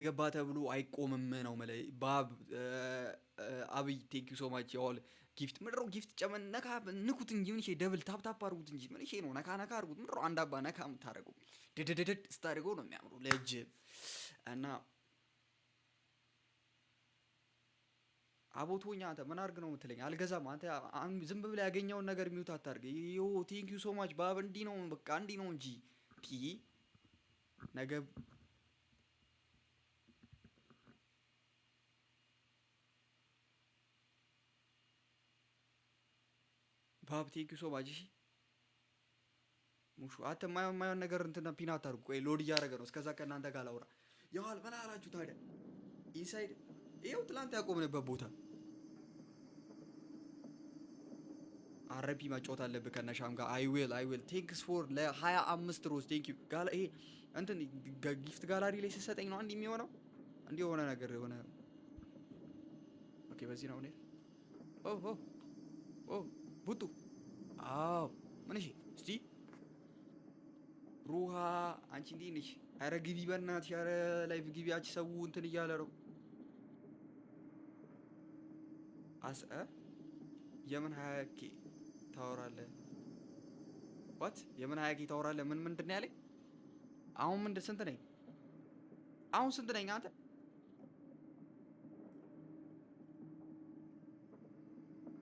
ገባ ተብሎ አይቆምም ነው መለይ ባብ አብይ ቴንክ ዩ ሶ ማች ያው ጊፍት ምድሮ ጊፍት ጨመን ነካ ንኩት እንጂ ምን ደብል ታፕ ታፕ አድርጉት እንጂ ምን ነው ነካ ነካ አድርጉት ምድሮ አንድ አባ ነካ የምታደርገው ደደደድ ስታደርገው ነው የሚያምሩ ለእጅ እና አቦቶኛ አንተ ምን አድርግ ነው የምትለኝ? አልገዛም። አንተ ዝም ብለህ ያገኘውን ነገር ሚውት አታድርግ። ዮ ቴንክ ዩ ሶ ማች ባብ እንዲህ ነው በቃ እንዲህ ነው እንጂ ቲ ነገ ባብ ቴንክ ዩ ሶ ማች። እሺ ሙሹ አንተ የማይሆን ነገር እንትና ፒን አታድርጉ። ቆይ ሎድ እያደረገ ነው። እስከዛ ከእናንተ ጋር ላውራ። ያዋል ምን አላችሁ ታዲያ? ኢንሳይድ ይኸው ትላንት ያቆምንበት ቦታ አረፒ መጫወት አለብህ ከነሻም ጋር። አይ ዊል ቴንክስ ፎር ለ25 ሮዝ ቴንክ ዩ ጋላ ይሄ እንትን ጊፍት ጋላሪ ላይ ስትሰጠኝ ነው አንድ የሚሆነው እንዲህ የሆነ ነገር የሆነ ኦኬ። በዚህ ነው እኔ ኦ ኦ ኦ ቡቱ አዎ ምን እሺ እስቲ ሩሃ አንቺ እንዴት ነሽ? አረ ግቢ በእናትሽ፣ አረ ላይቭ ግቢ። አንቺ ሰው እንትን እያለ ነው። አስ የምን 20K ታወራለህ? ዋት የምን 20K ታወራለህ? ምንድን ነው ያለኝ? አሁን ምንድን ስንት ነኝ? አሁን ስንት ነኝ አንተ?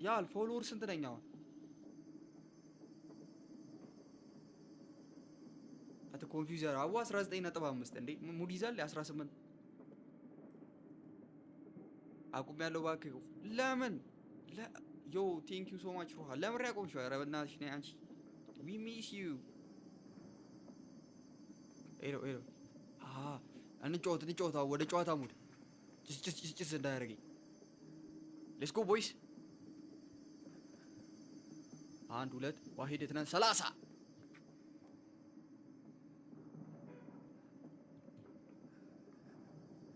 ያል ፎሎወር ስንት ነኝ አሁን? አተ ኮንፊውዘር አዋ 19.5 እንዴ ሙድ ይዛል 18 አቁም ያለው እባክህ። ለምን ዮ ቴንክ ዩ ሶ ማች ሩሃ ለምን ያቆምሽው? ኧረ በእናትሽ ነይ አንቺ ዊ ሚስ ዩ ኤሮ ኤሮ እንጫወት ወደ ጨዋታ ሙድ ጭስ እንዳያደርገኝ። ሌትስ ጎ ቦይስ። አንድ ሁለት ዋሂድ እትነን 30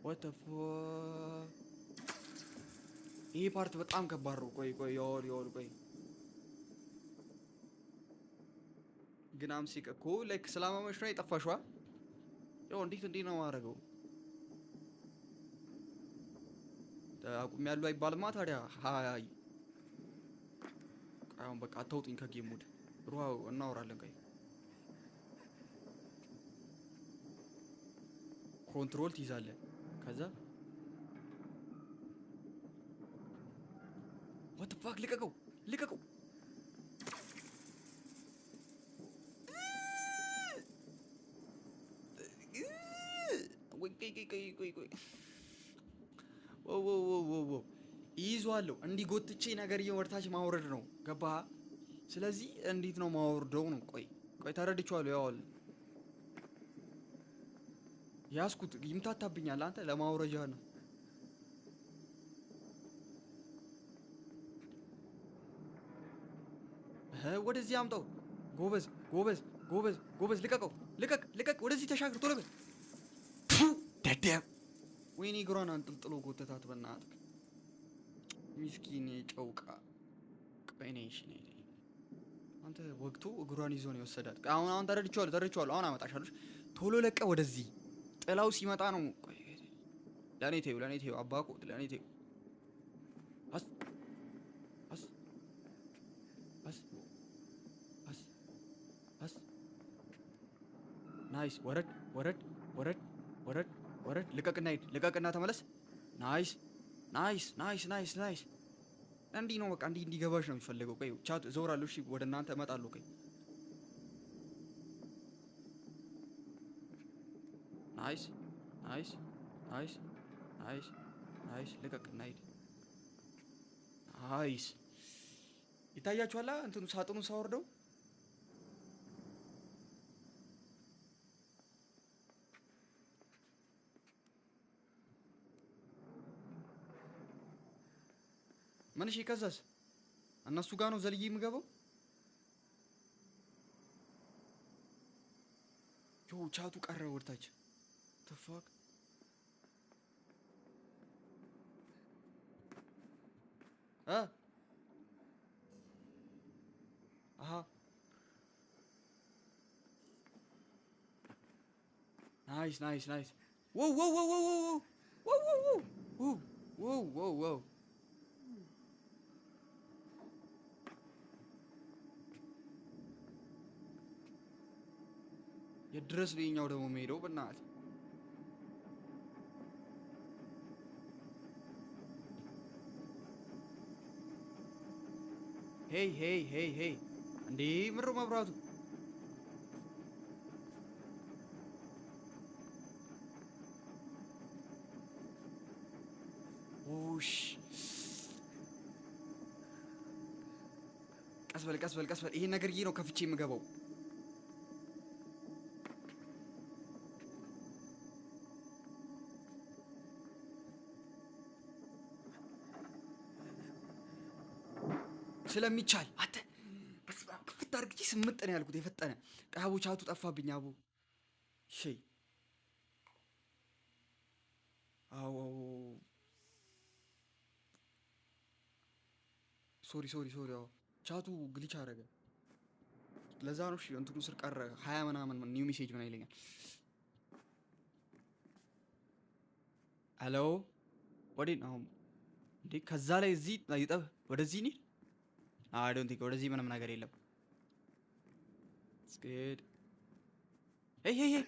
what the fuck። ይሄ ፓርት በጣም ከባድ ነው። ቆይ ያወር ቆይ ግን አምሲክ እኮ ላይክ ስላማመሽ ነው የጠፋሽዋ። ያው እንዴት ነው ማረገው? አቁም ያለው አይባልማ ታዲያ። ሃይ አሁን በቃ አታውጥኝ ከጌም ሙድ ሩሃው እናወራለን። ቆይ ኮንትሮል ትይዛለህ ከዛ what the fuck ልቀቀው ቆይ ይይዟለሁ። እንዲህ ጎትቼ ነገር እየወርታች ማውረድ ነው ገባህ? ስለዚህ እንዴት ነው ማወርደው ነው? ቆይ ተረድቼዋለሁ። ያዋል ያስኩት ይምታታብኛል። አንተ ለማውረጃ ነው። ወደዚህ አምጣው። ጎበዝ ልቀቅ። ወደዚህ ተሻግር ቶሎ በል። ደደብ ወይኔ እግሯን አንጠልጥሎ ጎተታት። በእናትህ ሚስኪን ጨውቃ። ቆይ ነይ እሺ ነይ። አንተ ወግቶ እግሯን ይዞ ነው የወሰዳት። አሁን ተረድቼዋለሁ። አሁን አመጣሻለሁ። ቶሎ ለቀ ወደዚህ። ጥላው ሲመጣ ነው። ቆይ ለኔ ተይው አባቆት ለኔ ተይው። አስ ናይስ። ወረድ ልቀቅና ተመለስ። ናይስ። እንዲህ ነው በቃ እንዲገባሽ ነው የሚፈልገው። ቆይ ቻት እዘውራለሁ። እሺ ወደ እናንተ እመጣለሁ። ቆይ ናይስ ልቀቅና ሂድ። ናይስ ይታያችኋላ እንትኑ ሳጥኑን ሳወርደው ምን እሺ ከዛስ እነሱ ጋር ነው ዘልዬ የምገባው። ዮ ቻቱ ቀረ ወርታች ተፋክ አሃ ናይስ Whoa, whoa, whoa, whoa, whoa, whoa, whoa, whoa, whoa, whoa, whoa. የድረስ ነው የኛው ደግሞ የሚሄደው በእናትህ። ሄይ ሄይ ሄይ ሄይ እንዴ ምነው መብራቱ? ኦሽ ቀስ በል ቀስ በል ቀስ በል። ይሄ ነገርዬ ነው ከፍቼ የምገባው። ስለሚቻል አንተ ክፍት አድርግቼ ስምጥ ነው ያልኩት። የፈጠነ ቃቡ ቻቱ ጠፋብኝ። አቡ እሺ አዎ ሶሪ ሶሪ ሶሪ። አዎ ቻቱ ግሊች አደረገ። ለዛ ነው እሺ እንትኑ ስር ቀረ 20 ምናምን ኒው ሜሴጅ ምን ይለኛል። ሄሎ ወዴት ነው እንዴ? ከዛ ላይ እዚህ ይጠብ ወደዚህ እንሂድ። አይ ዶንት ቲንክ ወደዚህ ምንም ነገር የለም። ስኬድ ሄይ ሄይ ሄይ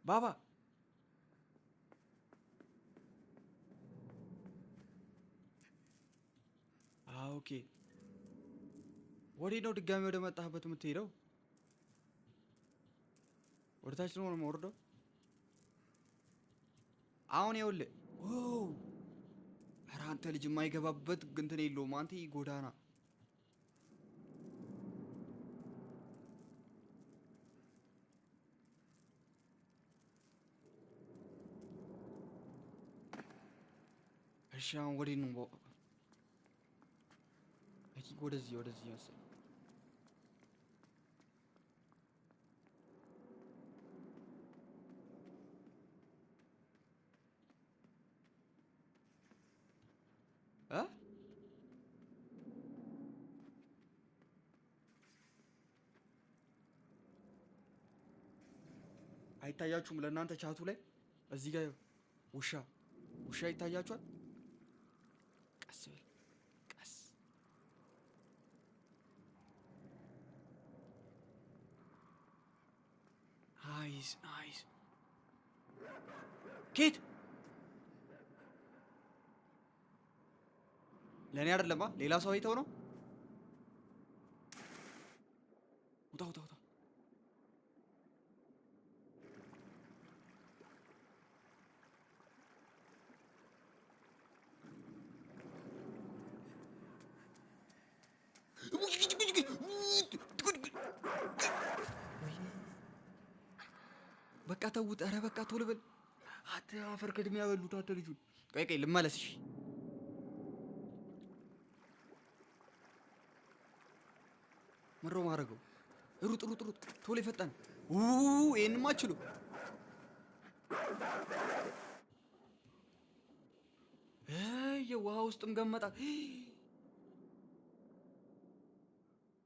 ባባ ኦኬ። ወዴት ነው ድጋሚ ወደ መጣህበት የምትሄደው? ወደ ታች ነው የምወርደው አሁን። ይኸውልህ ኧረ አንተ ልጅ የማይገባበት እንትን የለውም አንተ ጎዳና። እሺ አሁን ወዴት ነው? ወደዚህ ወደዚህ መሰለኝ። አይታያችሁም ለእናንተ ቻቱ ላይ እዚህ ጋር ውሻ ይታያችኋል? ቀስ በል ቀስ። ናይስ ናይስ። ኬት ለእኔ አይደለማ ሌላ ሰው አይተው ነው። ውጣ ውጣ ውጣ። በቃ ተውት። ኧረ በቃ ቶሎ በል። አተ አፈር ከድሜ ያበሉት አተ ልጁን። ቆይ ቆይ ልመለስ። እሺ ምሮ ማረገው። ሩጥ ሩጥ ሩጥ ቶሎ ይፈጠን። ይሄንማ አችሉ። የውሃ ውስጥም ገመጣ።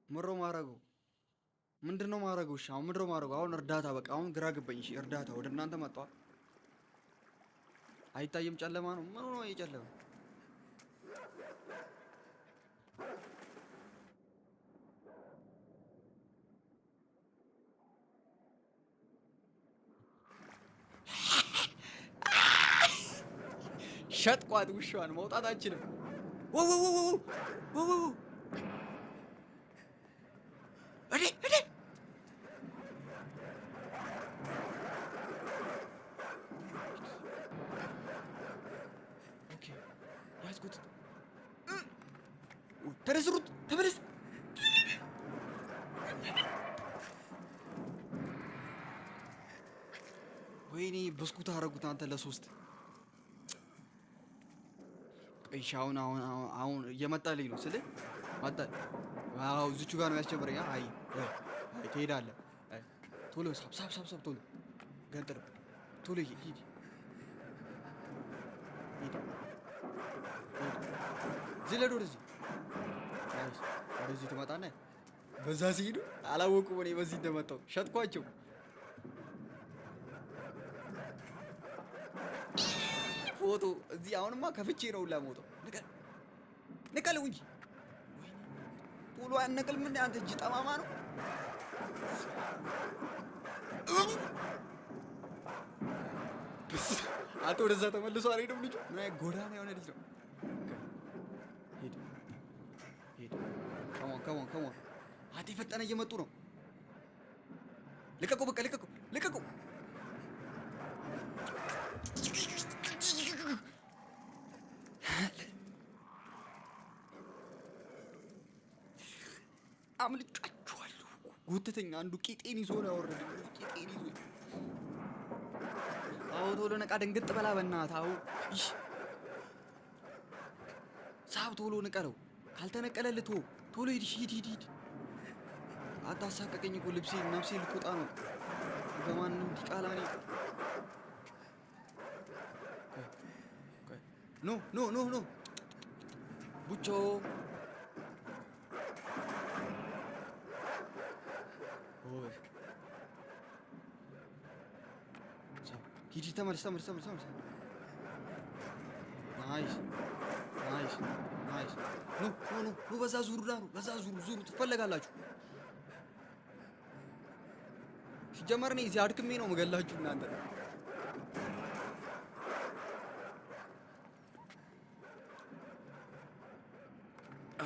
ምሮ ማረገው። ምንድነው ማረገው? እሺ አሁን ምንድነው ማረገው? አሁን እርዳታ በቃ አሁን ግራ ገባኝ። እሺ እርዳታ ወደ እናንተ መጣው። አይታየም፣ ጨለማ ነው። ምን ነው የጨለማ? ሸጥቋት ውሻዋን መውጣት አንችልም። ወው ወው ወው ወው ወው እዴ እዴ ኦኬ ያዝኩት። ተነስሩት፣ ተመለስ። ወይኔ ብስኩት አደረጉት አንተ ለሶስት። እሺ አሁን እየመጣልኝ ነው ስልህ መጣ። ዋው እዚቹ ጋር ነው ያስጀምረኛ። አይ ትሄዳለህ። ቶሎ ሳብ ቶሎ ገንጥር ቶሎ ሂድ። ዝለድ ወደዚህ ትመጣና በዛ ሲሄዱ አላወቁም እኔ በዚህ እንደመጣሁ ሸጥኳቸው። ፎቶ እዚህ አሁንማ ከፍቼ ነው ሁላ ሞቶ ንቀለው እንጂ ቶሎ አያነቅልም እንዴ አንተ እጅ ጠማማ ነው። አንተ ወደዛ ተመልሶ አልሄድም ልጁ ምን አይነት ጎዳና የሆነ ልጅ ነው። ሄድ ሄድ ከሞን አንተ የፈጠነ እየመጡ ነው። ልቀቁ በቃ ልቀቁ። አምልጫችኋለሁ። ጎተተኛ አንዱ ቂጤን ይዞ ነው ያወረደኝ። ቂጤን ይዞ አዎ ቶሎ ነቃ ደንግጥ በላ በእናትህ። አዎ እሺ ሳብ ቶሎ ንቀለው። ካልተነቀለልህ ቶሎ ሂድ። አታሳቀቀኝ እኮ ነፍሴ ልትወጣ ነው። በማንም ዲቃላ ነኝ። ኖ ቡቾ ሂድ ተመልስ። ናይስ ኖ በዛ ዙሩ ትፈለጋላችሁ። ሲጀመር እኔ እዚህ አድክሜ ነው የምገላችሁ እናንተ።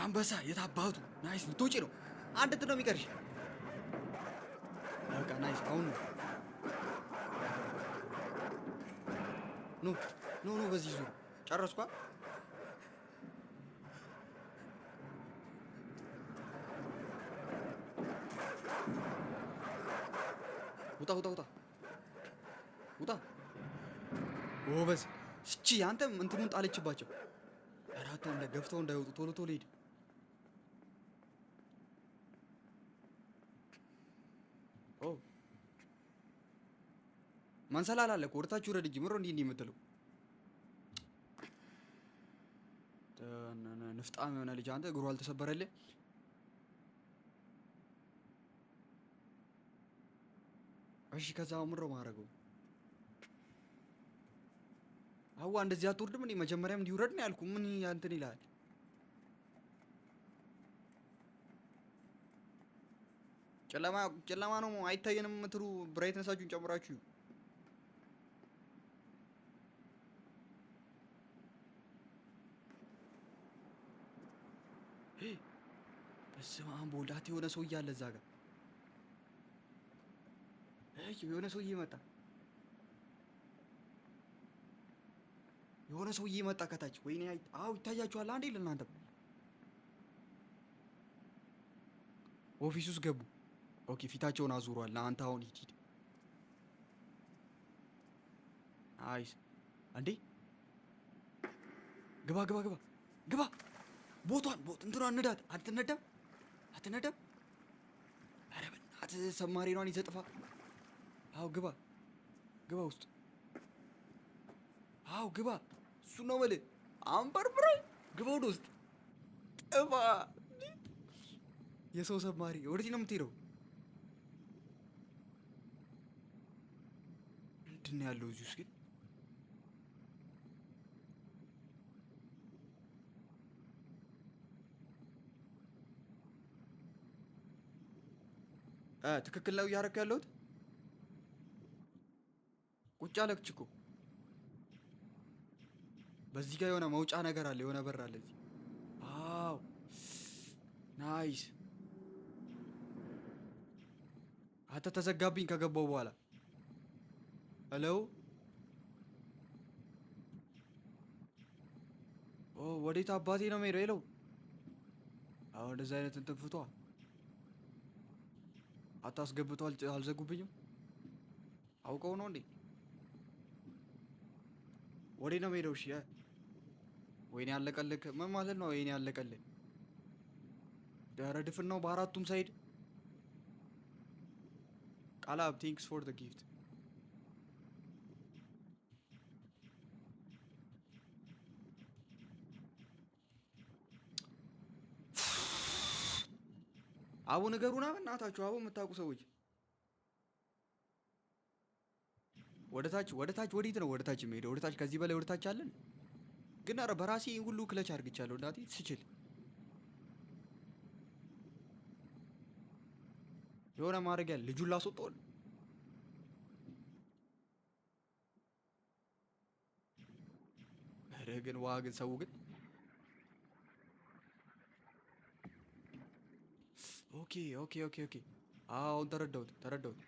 አንበሳ የታባቱ ናይስ። ልትወጪ ነው። አንድ እንትን ነው የሚቀርሽ። በቃ ናይስ። አሁን ኖ በዚህ ዙር ጨረስኳ። ውጣ ጎበዝ። እቺ አንተም እንትኑን ጣለችባቸው። አራቱ ገፍተው እንዳይወጡ ቶሎ ሂድ። መንሰላል አለ እኮ ወርታችሁ ረድ እንጂ ምሮ እንዲህ የምትለው ንፍጣም የሆነ ልጅ አንተ እግሩ አልተሰበረልህ? እሺ ከዛ ምሮ ማረገው አዋ እንደዚህ አትወርድም እንዴ? መጀመሪያም እንዲውረድ ነው ያልኩ። ምን እንትን ይላል? ጨለማ ነው አይታየንም የምትሉ ብራይትነሳችሁን ጨምራችሁ በስመ አብ በወልድ የሆነ ሰው እያለ እዛ ጋር የሆነ ሰውዬ መጣ ከታች። ወይኔ አው ይታያችኋል አንዴ ለእናንተ ኦፊስ ውስጥ ገቡ። ኦኬ ፊታቸውን አዙሯል። ለአንተ አሁን ሂድ። አይስ አንዴ ግባ ቦቷን እንትኗን ንዳት። አትነዳም። ኧረ በእናትህ ሰማሪኗን ይዘህ ጥፋ። አዎ ግባ ውስጥ። አዎ ግባ። እሱ ነው የምልህ። አንበርብረው ግባ ወደ ውስጥ ጥፋ። የሰው ሰማሪ ወደዚህ ነው የምትሄደው? ምንድን ነው ያለው እዚህ ውስጥ ግን? ትክክል ነው እያደረክ ያለሁት? ቁጭ አለች እኮ በዚህ ጋር የሆነ መውጫ ነገር አለ፣ የሆነ በር አለ እዚህ። አዎ ናይስ። አንተ ተዘጋብኝ ከገባው በኋላ። ሄሎ ወዴት አባቴ ነው የምሄደው? ሄሎ አሁን እንደዚህ አይነት እንትን ፍቷ አታስገብቷል። አልዘጉብኝም። አውቀው ነው እንዴ? ወዴ ነው የምሄደው? እሺ ወይኔ ያለቀልክ ምን ማለት ነው? ወይኔ ያለቀልክ ረድፍን ነው በአራቱም ሳይድ። ቃላብ ቴንክስ ፎር ዘ ጊፍት። አቡ ንገሩና በእናታችሁ። አቡ የምታውቁ ሰዎች ወደ ታች ወዴት ነው ወደ ታች የሚሄደው? ወደ ታች ከዚህ በላይ ወደ ታች አለን? ግን ኧረ በራሴ ሁሉ ክለች አድርግቻለሁ እናቴ ስችል የሆነ ማድረግ ያለ ልጁን ላስወጣው። ኧረ ግን ዋ ግን ሰው ግን ኦኬ ኦኬ ኦኬ ኦኬ አሁን ተረዳሁት።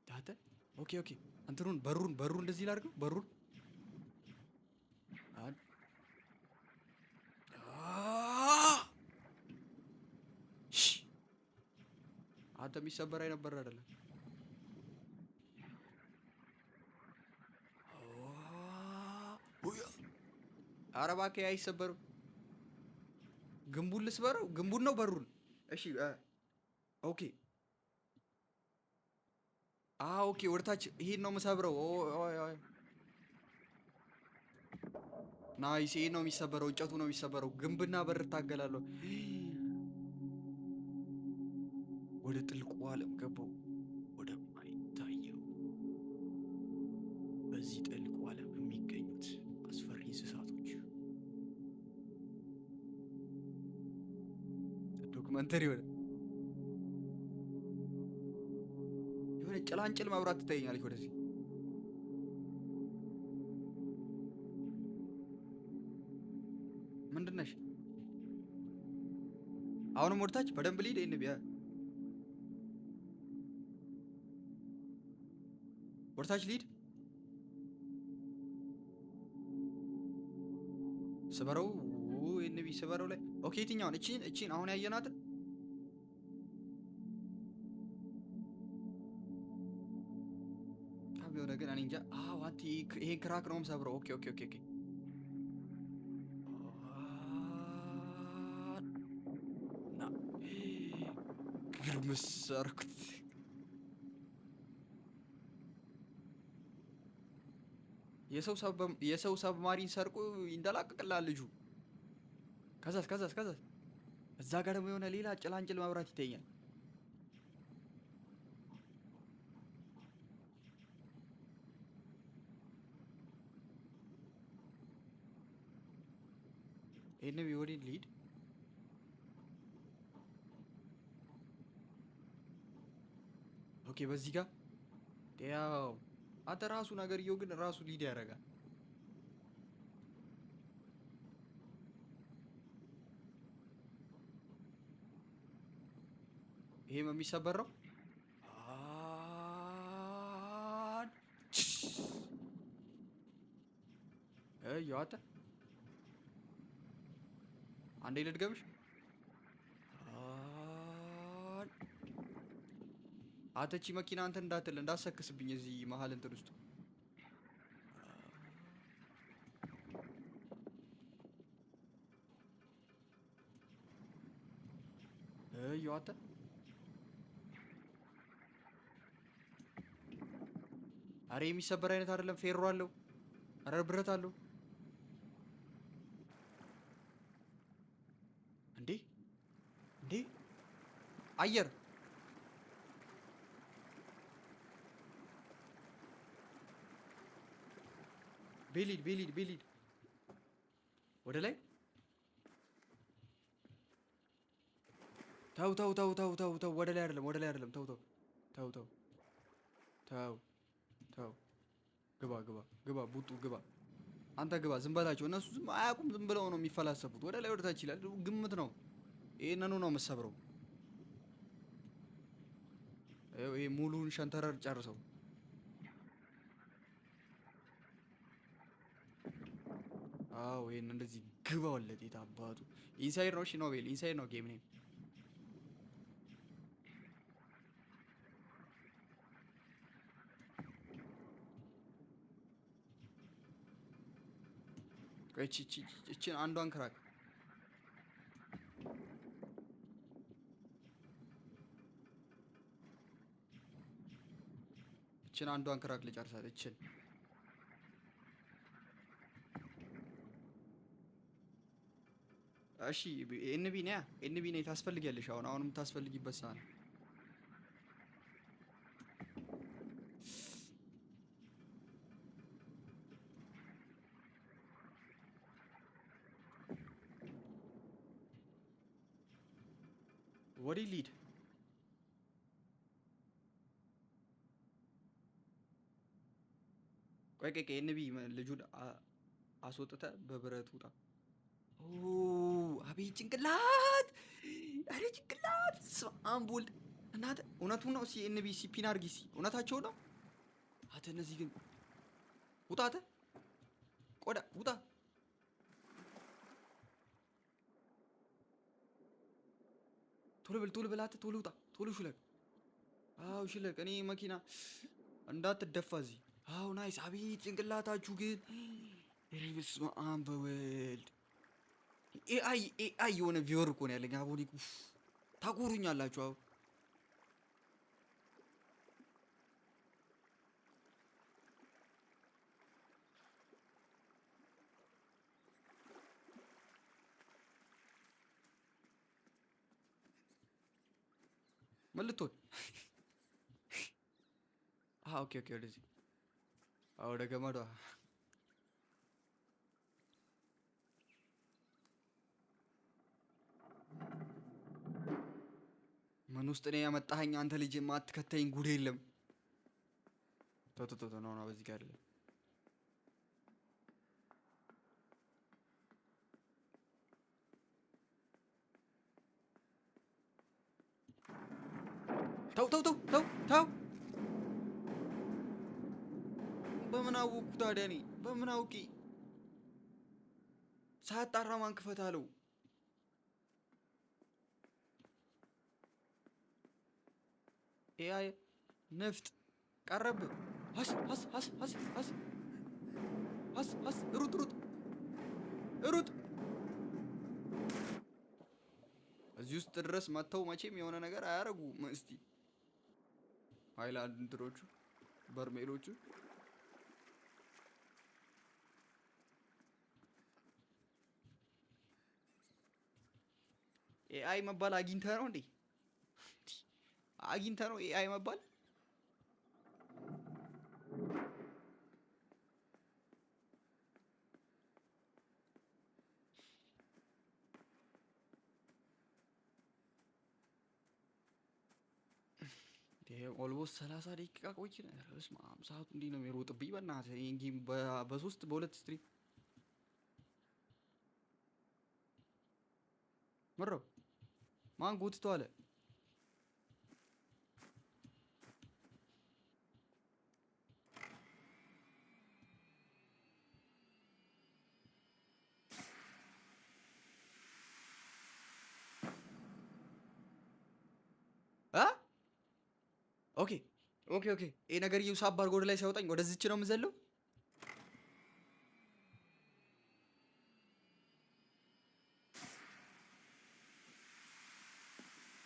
ታተ ኦኬ ኦኬ እንትኑን በሩን እንደዚህ ላድርገው በሩን አንተ የሚሰበር አይነበር አይደለም። ኧረ እባክህ አይሰበርም። ግንቡን ልስበረው? ግንቡን ነው በሩን? እሺ ኦኬ ኦኬ ወደታች ይሄን ነው የምሰብረው። ናይስ ይሄን ነው የሚሰበረው። እንጨቱ ነው የሚሰበረው። ግንብና በር ታገላለሁ። ወደ ጥልቁ ዓለም ገባው። ወደማይታየው በዚህ ጥልቁ ዓለም የሚገኙት አስፈሪ እንስሳቶች ዶክመንተሪ የሆነ ጭላንጭል መብራት ትታየኛለች። ወደዚህ ምንድን ነሽ? አሁንም ወደታች በደንብ ሊድ እንብያ ወደታች ሊድ ስበረው እንቢ ስበረው ላይ ኦኬ። የትኛውን? እቺን አሁን ያየናትን የሆነ ግን እኔ እንጃ። ዋት ይሄን ክራክ ነው የምሰብረው። ኦኬ ኦኬ ኦኬ ኦኬ ግርምስ አደረኩት። የሰው ሰብማሪን ሰርቆ ይንደላቀቅላል ልጁ። ከዛስ እዛ ጋር ደግሞ የሆነ ሌላ ጭላንጭል መብራት ይታየኛል። ይሄን ቢወዲን ሊድ ኦኬ በዚህ ጋር ያው አንተ ራሱ ነገርየው ግን ራሱ ሊድ ያደርጋል። ይሄም የሚሰበር ነው። ያዋጣ አንዴ ልድገምሽ። አተቺ መኪና እንትን እንዳሰክስብኝ እዚህ መሀል እንትን ውስጥ ያዋጣ አሬ የሚሰበር አይነት አይደለም። ፌሮ አለው። አረ ብረት አለው እንዴ አየር ቤሊድ ወደ ላይ ተው ወደ ላይ አይደለም ተው ግባ ቡጡ ግባ አንተ ግባ። ዝም በላቸው እነሱ ዝም አያውቁም። ዝም ብለው ነው የሚፈላሰፉት። ወደ ላይ ወደ ታች ይላል። ግምት ነው። ይሄንኑ ነው የምትሰብረው። ይሄ ሙሉን ሸንተረር ጨርሰው። ይሄን እንደዚህ ግባ ወለጥ የታባቱ ኢንሳይድ ነው። እሺ ኖቤል ኢንሳይድ ነው ጌም ኔም። እቺን አንዷን ክራክ ልጨርሳት። እቺን እሺ ኤንቢ ነያ ኤንቢ ነይ ታስፈልጊያለሽ። አሁንም ታስፈልጊበት ሰዓት ነው። ወዲ ሊድ ቆይ ኤንቢ ልጁን አስወጥተህ በብረት ውጣ። አቤት ጭንቅላት! አረ ጭንቅላት! አምቡል እናት እውነቱን ነው። ኤንቢ ፒን አድርጊ። እውነታቸው ነው። አተ እነዚህ ግን ውጣ። አተ ቆዳ ውጣ። ቶሎ ብል አተ ቶሎ ውጣ። ቶሎ ሽለቅ። አዎ ሽለቅ። እኔ መኪና እንዳትደፋ እዚህ። አዎ ናይስ። አቤት ጭንቅላታችሁ ግን ኧረ በስመ አብ በወልድ ኤአይ የሆነ ቪወር እኮ ነው ያለኝ። አቦኒ ታጎሩኛላችሁ። አዎ ምን ልትሆን? ኦኬ ወደዚህ ወደ ገመዷ ምን ውስጥ ነው ያመጣኸኝ አንተ ልጅ? የማትከተኝ ጉድ የለም። ተው ነው በዚህ ጋር አይደለም። ተው በምን አወኩ ታዲያ? እኔ በምን አውቄ? ሳያጣራ ማን ክፈት አለው? ኤአይ ነፍጥ ቀረብ። ሩጥ። እዚህ ውስጥ ድረስ መጥተው መቼም የሆነ ነገር አያረጉም። እስቲ ሃይላንድ እንትኖቹ በርሜሎቹ ኤአይ መባል አግኝተህ ነው እንዴ? አግኝተህ ነው ኤአይ መባል? ኦልሞስት 30 ደቂቃ ቆይን። በስመ አብ ሰዓቱ እንዲህ ነው የሚሮጥብኝ። በእናትህ ይሄን ጌም በሁለት ስትሪም ምረው ማን ጎትቶ አለ? ኦኬ ይሄ ነገር ሳብ አድርጎ ወደ ላይ ሲያወጣኝ ወደዚች ነው የምዘለው።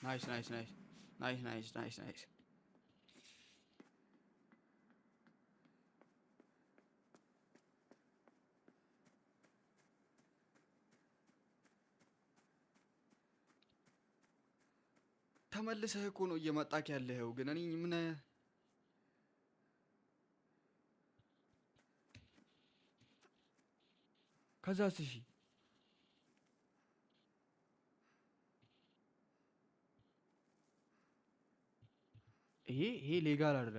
ናይስ። ተመልሰህ እኮ ነው እየመጣክ ያለኸው። ግን እኔ ምን ከዛስ? እሺ ይሄ ሌጋል አይደለ?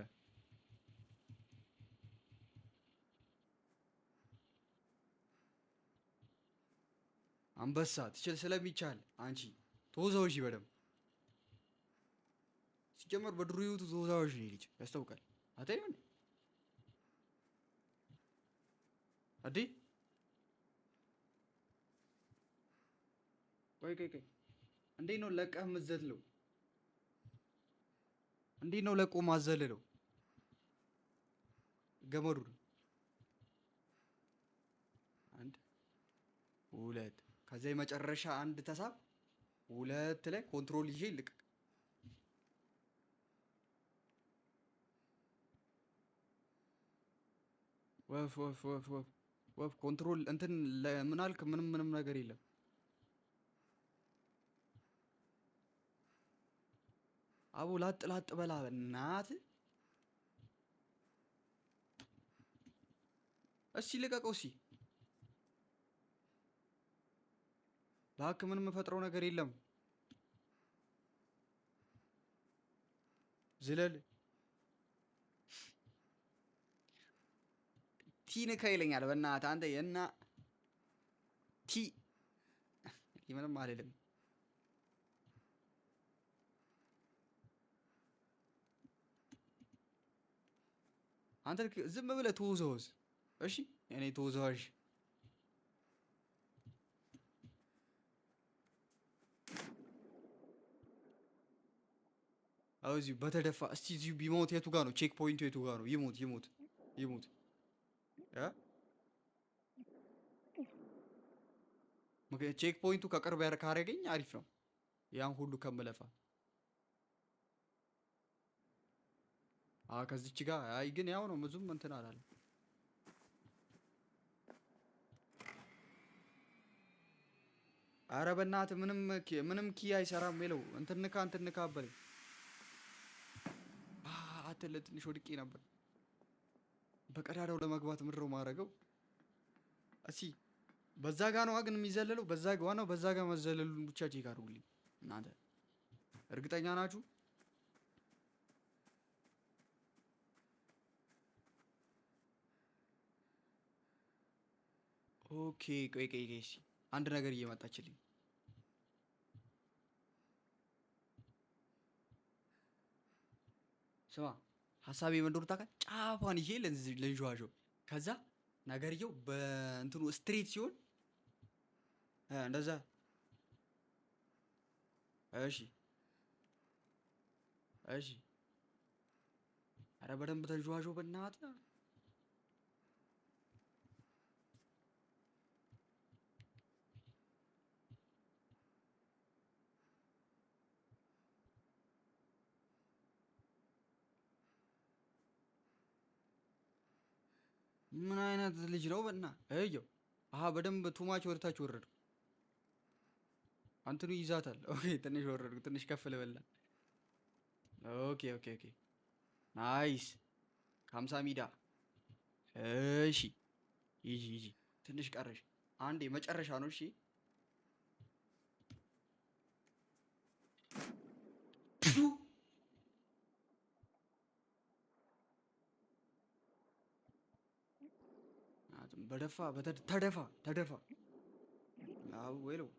አንበሳ ትችል ስለሚቻል አንቺ ተወዛውሽ በደምብ ሲጀመር በድሮ ህይወቱ ተወዛዋዥ ነው ልጅ ያስታውቃል። አታይም አዲ ቆይ እንዴት ነው ለቀህ የምትዘልለው? እንዴት ነው ለቆ ማዘልለው? ገመዱን አንድ ሁለት ከዛ የመጨረሻ አንድ ተሳብ ሁለት ላይ ኮንትሮል ይዤ ልቅ ወፍ ኮንትሮል እንትን ምን አልክ? ምንም ነገር የለም። አቦ ላጥ ላጥ በላ በእናትህ። እስኪ ልቀቀው እስኪ። እባክህ ምንም የምፈጥረው ነገር የለም። ዝለል። ቲ ንካ ይለኛል በእናትህ አንተ የና ቲ ምንም አልልም። አንተ ዝም ብለህ ተወዘወዝ እሺ። እኔ ተወዛዋዥ አው እዚሁ በተደፋ። እስቲ እዚሁ ቢሞት የቱ ጋር ነው ቼክ ፖይንቱ? የቱ ጋር ነው? ይሞት ይሞት ይሞት እ ቼክ ፖይንቱ ከቅርብ ካረገኝ አሪፍ ነው። ያን ሁሉ ከምለፋ ከዚች ጋር አይ ግን ያው ነው ብዙም እንትን አላለም። አረ በእናትህ ምንም ኪ አይሰራም። ይለው እንትን ንካ በለኝ። አትለ ትንሽ ወድቄ ነበር። በቀዳዳው ለመግባት ምድረው ማረገው። እሺ በዛ ጋ ነው ግን የሚዘለለው። በዛ ጋ ነው። በዛ ጋ መዘለሉን ብቻ ቼክ አድርጉልኝ እናንተ። እርግጠኛ ናችሁ? ኦኬ ቆይ እሺ አንድ ነገር እየመጣችልኝ። ስማ ሀሳቤ መንዶር ታውቃለህ? ጫፏን ይሄ ለንዥዋዥው ከዛ ነገርየው በእንትኑ ስትሬት ሲሆን እንደዛ። እሺ እሺ። አረ በደንብ ተንዥዋዥው በእናትህ። ምን አይነት ልጅ ነው በእናትህ? እየው በደንብ ቱማች ወደታች ወረድኩ። አንተኑ ይዛታል። ኦኬ ትንሽ ወረድኩ። ትንሽ ከፍ ልበላ። ኦኬ ናይስ 50 ሚዳ። እሺ ይጂ ትንሽ ቀረሽ። አንዴ መጨረሻ ነው። እሺ በደፋ ተደፋ። አው ወይለው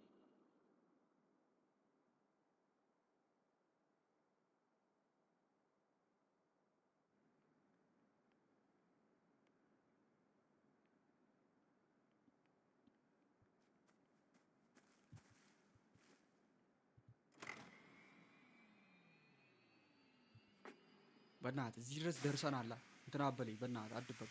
በእናትህ እዚህ ድረስ ደርሰናል። እንትን አበለኝ በእናትህ አድበል።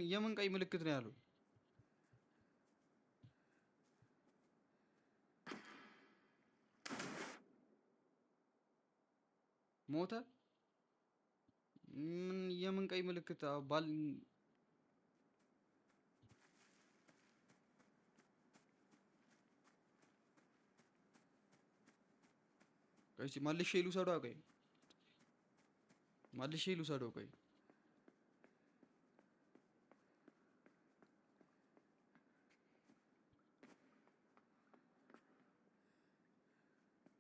የምን ቀይ ምልክት ነው ያለው? ሞተ? የምን ቀይ ምልክት ባል ቆይ መልሼ ልውሰደው። ቆይ መልሼ ልውሰደው። ቆይ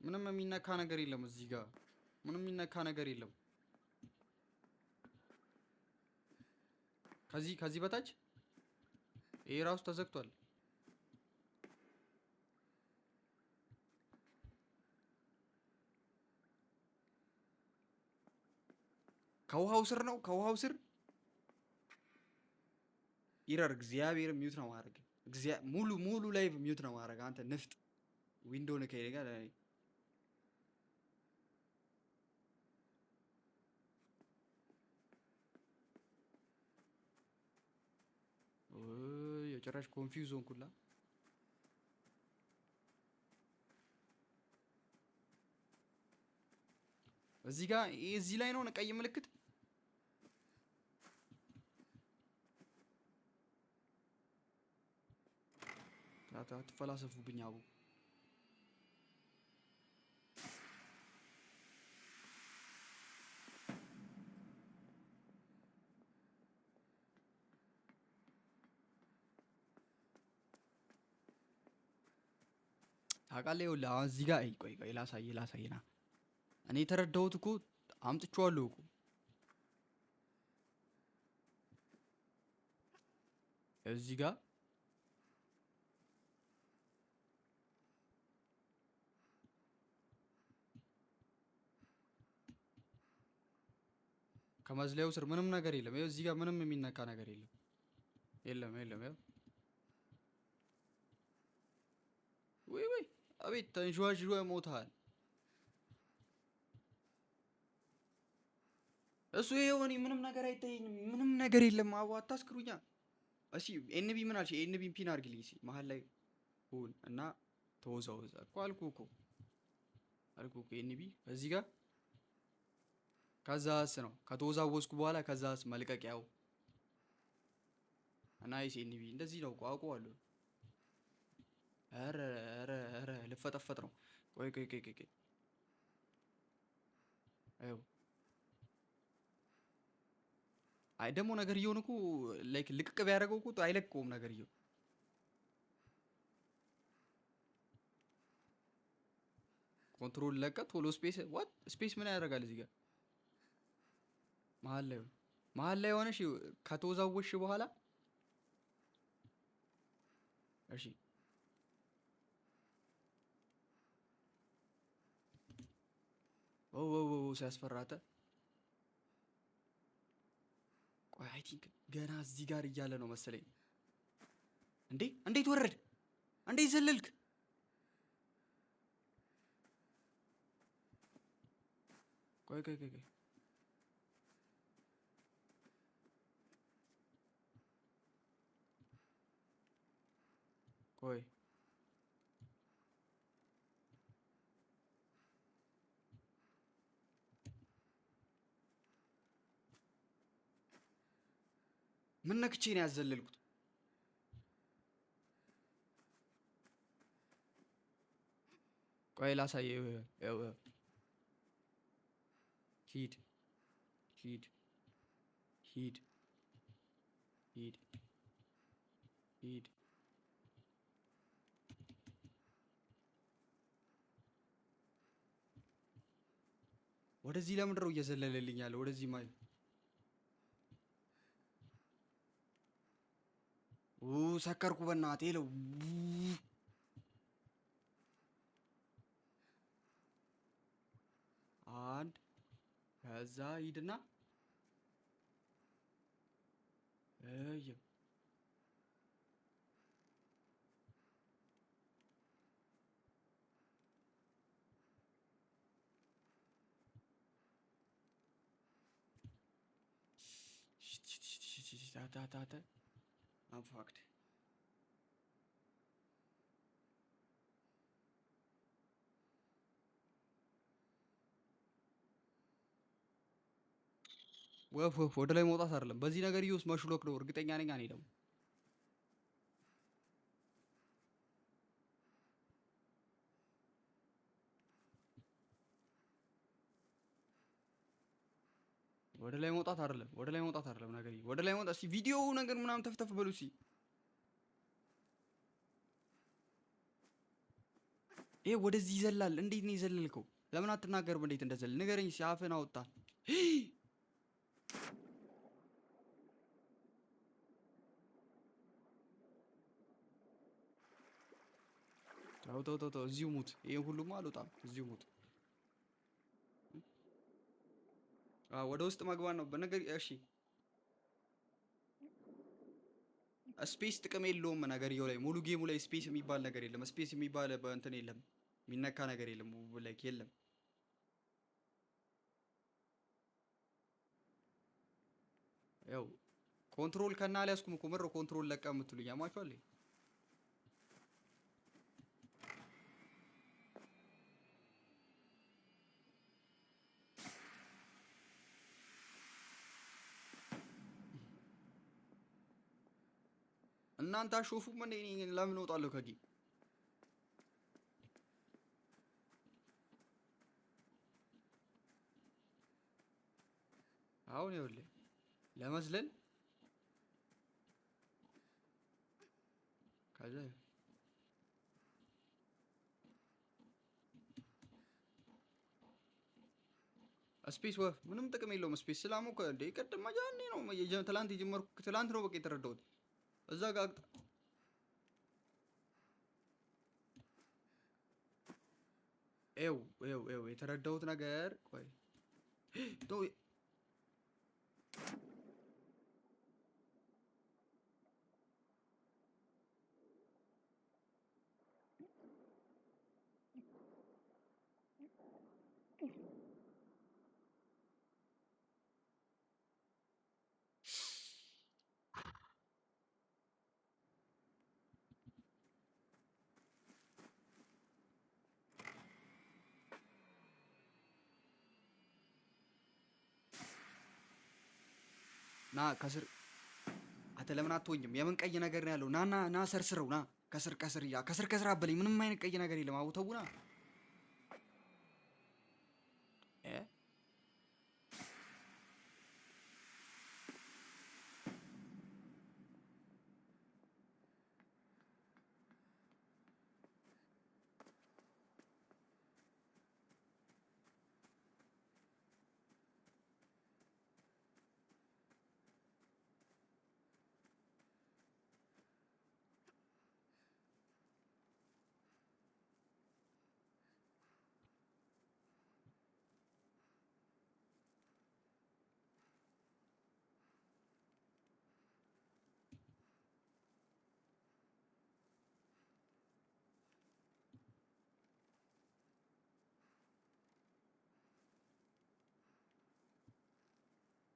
ምንም የሚነካ ነገር የለም እዚህ ጋር ምንም የሚነካ ነገር የለም። ከዚህ በታች ይሄ ራሱ ተዘግቷል። ከውሃው ስር ነው። ከውሃው ስር ኢረር እግዚአብሔር ሚውት ነው ማድረግ ሙሉ ላይቭ ሚውት ነው ማድረግ አንተ ንፍጥ ዊንዶውን ከይለ ጋር የጭራሽ ኮንፊውዝ ሆንኩላ። እዚህ ጋር እዚህ ላይ ነው ቀይ ምልክት አትፈላሰፉብኝ አቡ። ታውቃለህ ይኸውልህ አሁን እዚህ ጋር ቆይ ላሳይና እኔ የተረዳሁት እኮ አምጥቼዋለሁ እኮ እዚህ ጋር ከመዝለያው ስር ምንም ነገር የለም። ይኸው እዚህ ጋር ምንም የሚነካ ነገር የለም። የለም ያው ወይ አቤት ተንሽዋሽዋ ሞታል። እሱ ይኸው እኔ ምንም ነገር አይታየኝም። ምንም ነገር የለም። አቡ አታስክሩኛ። እሺ ኤንቢ ምን አልሽ? ኤንቢ ፒን አድርግልኝ እስኪ መሀል ላይ ሁን እና ተወዛወዛ እኮ አልኩህ እኮ ኤንቢ እዚህ ጋር ከዛስ ነው ከተወዛወዝኩ በኋላ ከዛስ መልቀቂያው እና ኤንቢ እንደዚህ ነው እኮ አውቀዋለሁ። ኧረ ልፈጠፈጥ ነው። ቆይ አይው አይ ደግሞ ነገርየውን እኮ ላይክ ልቅቅ ቢያደርገው እኮ አይለቀውም ነገርየው። ኮንትሮል ለቀ ቶሎ ስፔስ ምን ያደርጋል እዚህ ጋር መሀል ላይ ሆነሽ ከተወዛወዝሽ በኋላ እሺ ሲያስፈራተ ቆይ አይ ቲንክ ገና እዚህ ጋር እያለ ነው መሰለኝ። እንዴት ወረድ? እንዴት ዘለልክ? ቆይ ምን ነክቼ ነው ያዘለልኩት? ቆይ ላሳየው። ሂድ ወደዚህ ለምንድን ነው እየዘለለልኝ ያለው? ወደዚህ ማይ ሰከርኩ በእናትህ ለው አንድ ከዛ ሂድና I'm fucked. ወደ ላይ መውጣት አይደለም በዚህ ነገር ይውስ መሽሎክ ነው እርግጠኛ ነኝ። እኔ ደግሞ ወደ ላይ መውጣት አይደለም ነገር ወደ ላይ መውጣት እስኪ ቪዲዮ ነገር ምናምን ተፍተፍ በሉ እስኪ። ይሄ ወደዚህ ይዘላል። እንዴት ነው የዘለልከው? ለምን አትናገርም? እንዴት እንደዘለል ንገረኝ እስኪ። አፍህን አውጣ። ተው እዚሁ ሙት። ይሄን ሁሉማ አልወጣም። እዚሁ ሙት። ወደ ውስጥ መግባት ነው በነገር። እሺ ስፔስ ጥቅም የለውም ነገርየው ላይ ሙሉ ጌሙ ላይ ስፔስ የሚባል ነገር የለም። ስፔስ የሚባል በእንትን የለም፣ የሚነካ ነገር የለም። ላይክ የለም። ያው ኮንትሮል ከና አልያዝኩም እኮ ምር ኮንትሮል ለቃ የምትሉኝ አማችኋል። እናንተ አሾፉም እንዴ? እኔ ለምን እወጣለሁ ከጌም? አሁን ይኸውልህ ለመዝለል ከዛ ስፔስ ወፍ ምንም ጥቅም የለውም። ስፔስ ስላሞከ እንዴ ቅድም ማጃኔ ነው ትላንት የጀመርኩት ትላንት ነው በቃ የተረዳሁት እዛ ጋር ኤው የተረዳሁት ነገር ቆይ ዶ ና ከስር አንተ ለምን አትወኝም? የምን ቀይ ነገር ነው ያለው? ና ሰርስረው ና ከስር አበለኝ። ምንም አይነት ቀይ ነገር የለም። አውተውና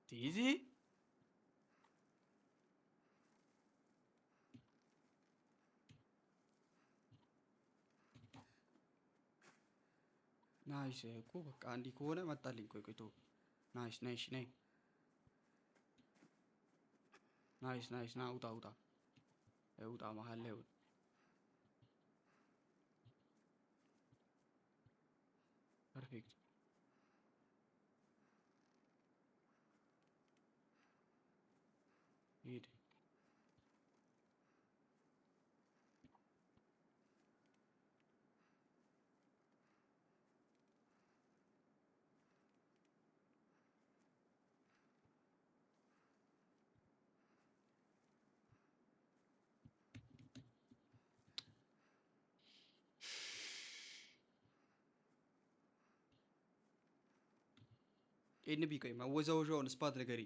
ቲዚ ናይስ እኮ በቃ እንዲህ ከሆነ መጣልኝ። ቆይ ቶ ናይስ ና ውጣ መሀል ላይ ፐርፌክት ሂድ። ኤንቢ ቆይ ማወዛወዣውን ስፓት ነገሪ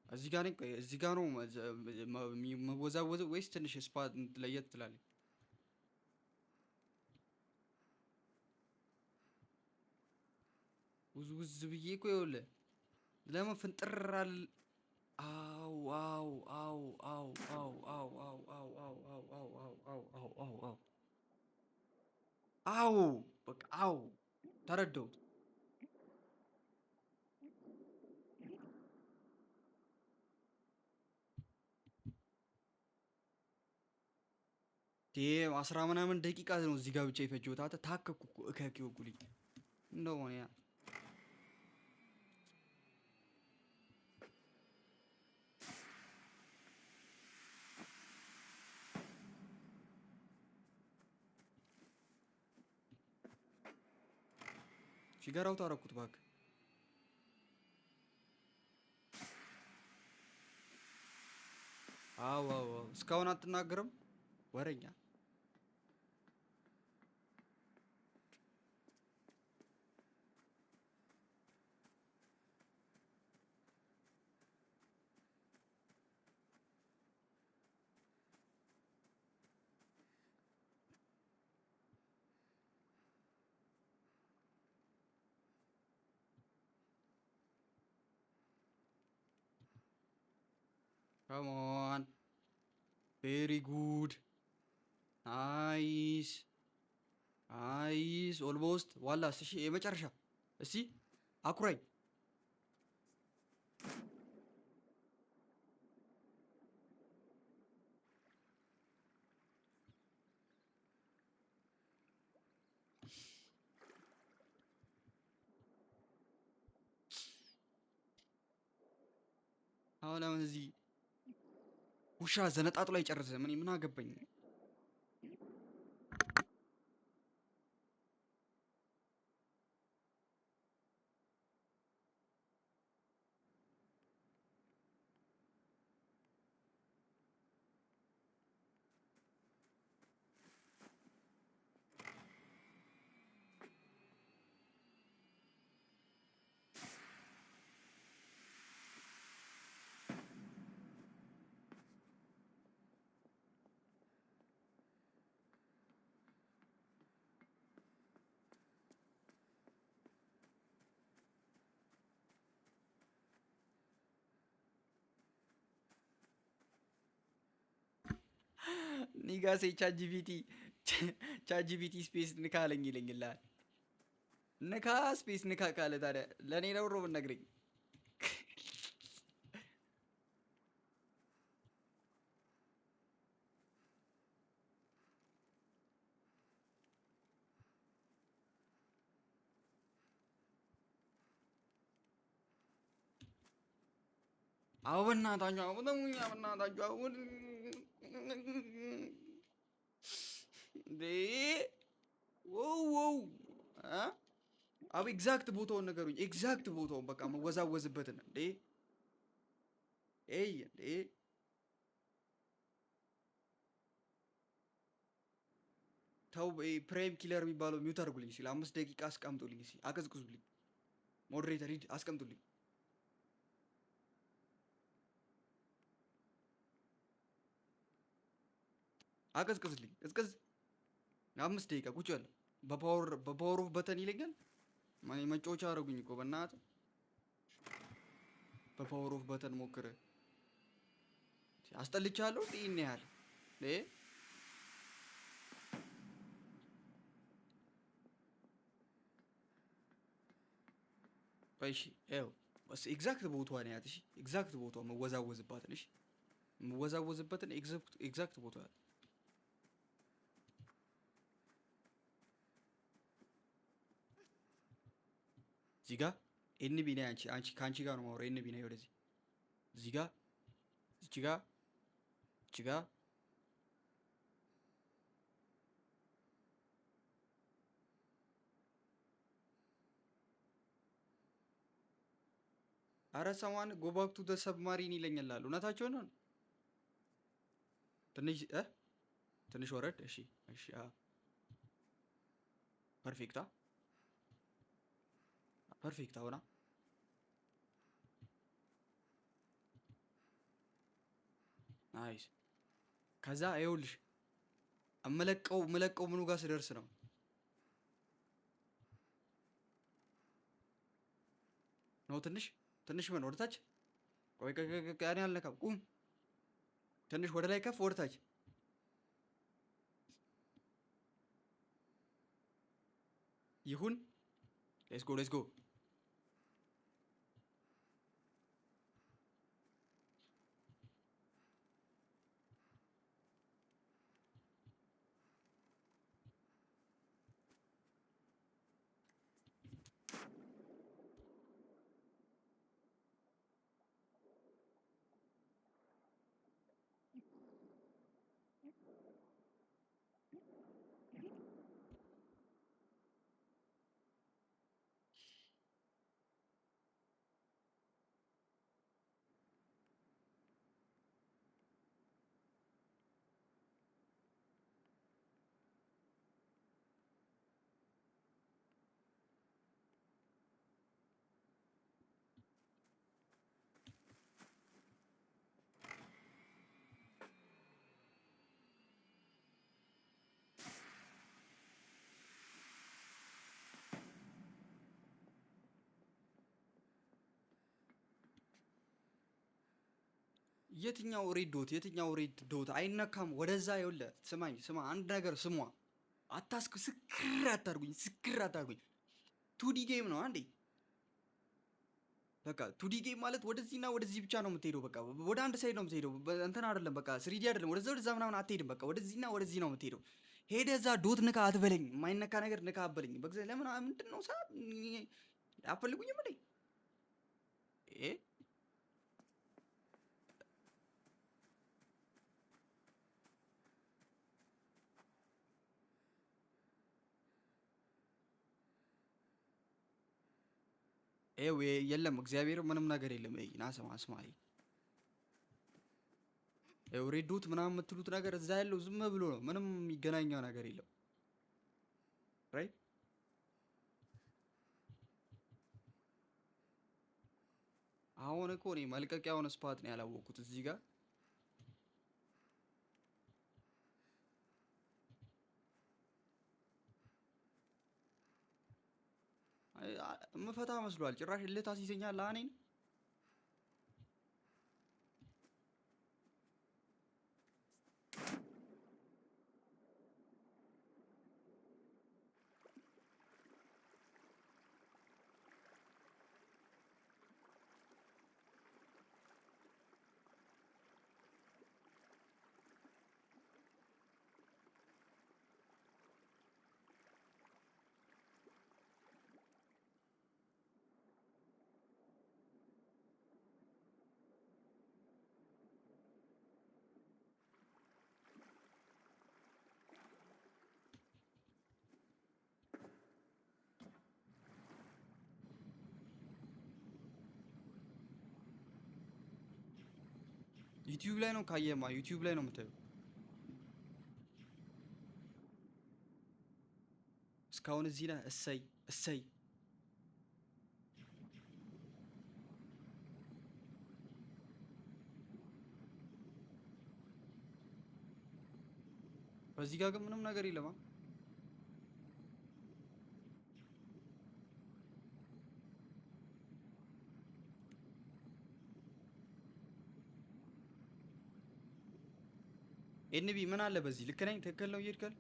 እዚህ ጋር ነኝ። ቆይ እዚህ ጋር ነው መወዛወዘው ወይስ ትንሽ ስፓት ለየት ትላለች? ውዝ ብዬ እኮ ይኸውልህ ለምን ፍንጥራል? አው በቃ አው ተረዳሁት። ዴም 10 ምናምን ደቂቃ ነው እዚህ ጋር ብቻ የፈጀሁት። አንተ ታከኩ እኮ እከኪው ጉልኝ እንደው ያ ፊገራው ታረኩት ባክ። አዎ እስካሁን አትናገርም ወረኛ። Come on. Very good. Nice. Nice. Almost. ዋላስ እሺ የመጨረሻ እስቲ አኩራኝ። አሁን እዚህ ውሻ ዘነጣጥሎ አይጨርስ። ምን አገባኝ? ኒጋሴ ቻትጂፒቲ ስፔስ ንካ አለኝ ይለኝልሃል። ንካ ስፔስ ንካ ካለ ታዲያ ለእኔ ነው ሮብ ነግረኝ። አሁን በእናታችሁ አሁን ተሙኛ በእናታችሁ አሁን እንዴ ወው አብ ኤግዛክት ቦታውን ነገሩኝ። ኤግዛክት ቦታውን በቃ መወዛወዝበትን እንዴ እንዴ ተው ፕራይም ኪለር የሚባለው ሚውት አድርጉልኝ ሲል 5 ደቂቃ አስቀምጡልኝ ሲል አቀዝቅዙልኝ። ሞዴሬተር ሂድ አስቀምጡልኝ። አቀዝቅዝልኝ ቅዝቅዝ 5 ደቂቃ ቁጭ ያለ በፓወር ኦፍ በተን ይለኛል። መጫወቻ አደረጉኝ እኮ በእናትህ። በፓወር ኦፍ በተን ሞክረ አስጠልቻለሁ። ይህን ያህል እሺ ይኸው ኤግዛክት ቦታዋን ያት። እሺ ኤግዛክት ቦታዋ መወዛወዝባትን። እሺ መወዛወዝበትን ኤግዛክት ቦታዋ እዚህ ጋር ኤንቢ ነይ። አንቺ ከአንቺ ጋር ነው የማወራው። ኤንቢ ነይ ወደዚህ። እዚህ ጋር እዚህ ጋር እዚህ ጋር አረ ሰማን ጎባክቱ ሰብማሪን ይለኛል። እውነታቸው ነው። ትንሽ ወረድ። እሺ እሺ ፐርፌክታ ፐርፌክት አሁና ናይስ። ከዛ ይኸውልሽ እመለቀው ምኑ ጋር ስደርስ ነው ትንሽ ምን ወደታች። ቆይ ያኔ አልነካም። ቁም ትንሽ ወደ ላይ ከፍ ወደታች። ይሁን ሌትስ ጎ የትኛው ሬድ ዶት አይነካም። ወደዛ ይኸውልህ፣ ስማ አንድ ነገር ስሟ። ስክር አታርጉኝ። ቱዲ ጌም ነው አንዴ። በቃ ቱዲ ጌም ማለት ወደዚህና ወደዚህ ብቻ ነው የምትሄደው። በቃ ወደ አንድ ሳይድ ነው የምትሄደው። እንትን አይደለም በቃ ስሪዲ አይደለም። ወደዛ ምናምን አትሄድም። በቃ ወደዚህና ወደዚህ ነው የምትሄደው። ሄደህ እዛ ዶት ንካ አትበለኝ። የማይነካ ነገር ንካ አትበለኝ። በጊዜ ለምን ምንድን ነው አፈልጉኝም እንዴ? የለም እግዚአብሔር ምንም ነገር የለም። ና ስማ ሬድ ዶት ምናምን የምትሉት ነገር እዛ ያለው ዝም ብሎ ነው። ምንም የሚገናኘው ነገር የለም። ራይት አሁን እኮ እኔ መልቀቂያውን ስፓት ነው ያላወቅኩት እዚህ ጋር ምፈታ መስሏል። ጭራሽ ልታስይዘኛል እኔን። ዩቲዩብ ላይ ነው ካየማ፣ ዩቲዩብ ላይ ነው የምታየው። እስካሁን እዚህ ነህ። እሰይ በዚህ ጋር ግን ምንም ነገር የለማ። ኤንቢ ምን አለ በዚህ? ልክ ነኝ? ትክክል ነው እየሄድከል?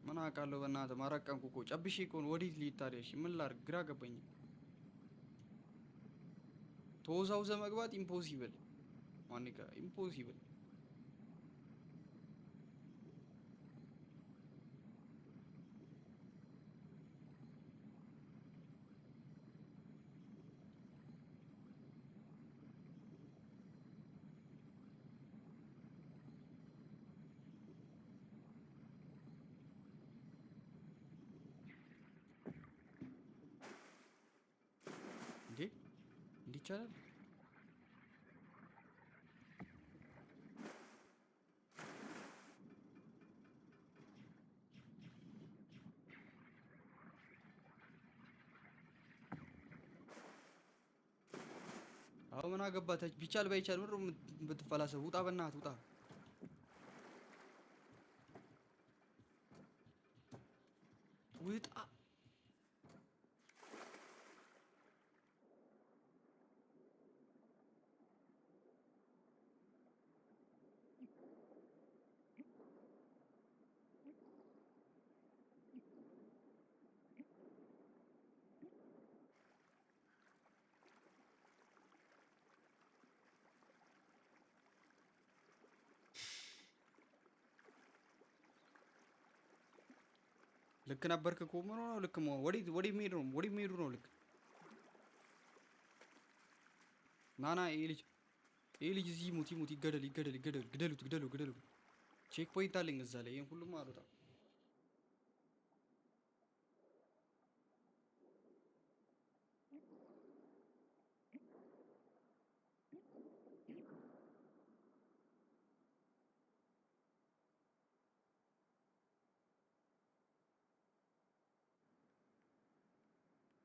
ምን አውቃለሁ በእናትህ። ማረቀንኩ እኮ ጨብሼ እኮ ነው። ወዴት ልሂድ ታዲያ? እሺ ምን ላድርግ? ግራ ገባኝ። ተወዛውዘ መግባት ኢምፖሲብል ማንካ ኢምፖሲብል። እንዴ ይቻላል? አሁን ምን አገባታች? ቢቻል ባይቻል ምንድነው የምትፈላሰብ? ውጣ በእናትህ ውጣ። ውጣ ልክ ነበርክ እኮ። ምን ሆነው? ልክ ነው። ወዴት የሚሄዱ ነው? ልክ ናና ይሄ ልጅ እዚህ ሙት ይገደሉ። ቼክ ፖይንት አለኝ እዛ ላይ። ይሄን ሁሉም አልወጣም።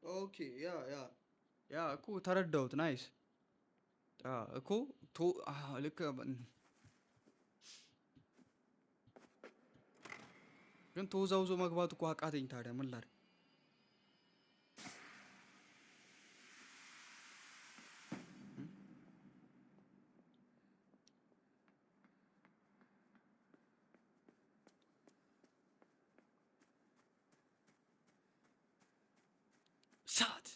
ኦኬ ያ እኮ ተረዳሁት። ናይስ እኮ ልክ ግን ተወዛውዞ መግባት እኮ አቃተኝ። ታዲያ ምን ላድርግ? እሳት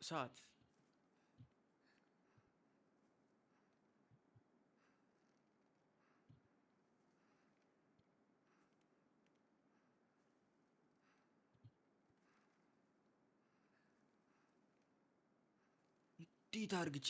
እሳት እንዴት አርግቼ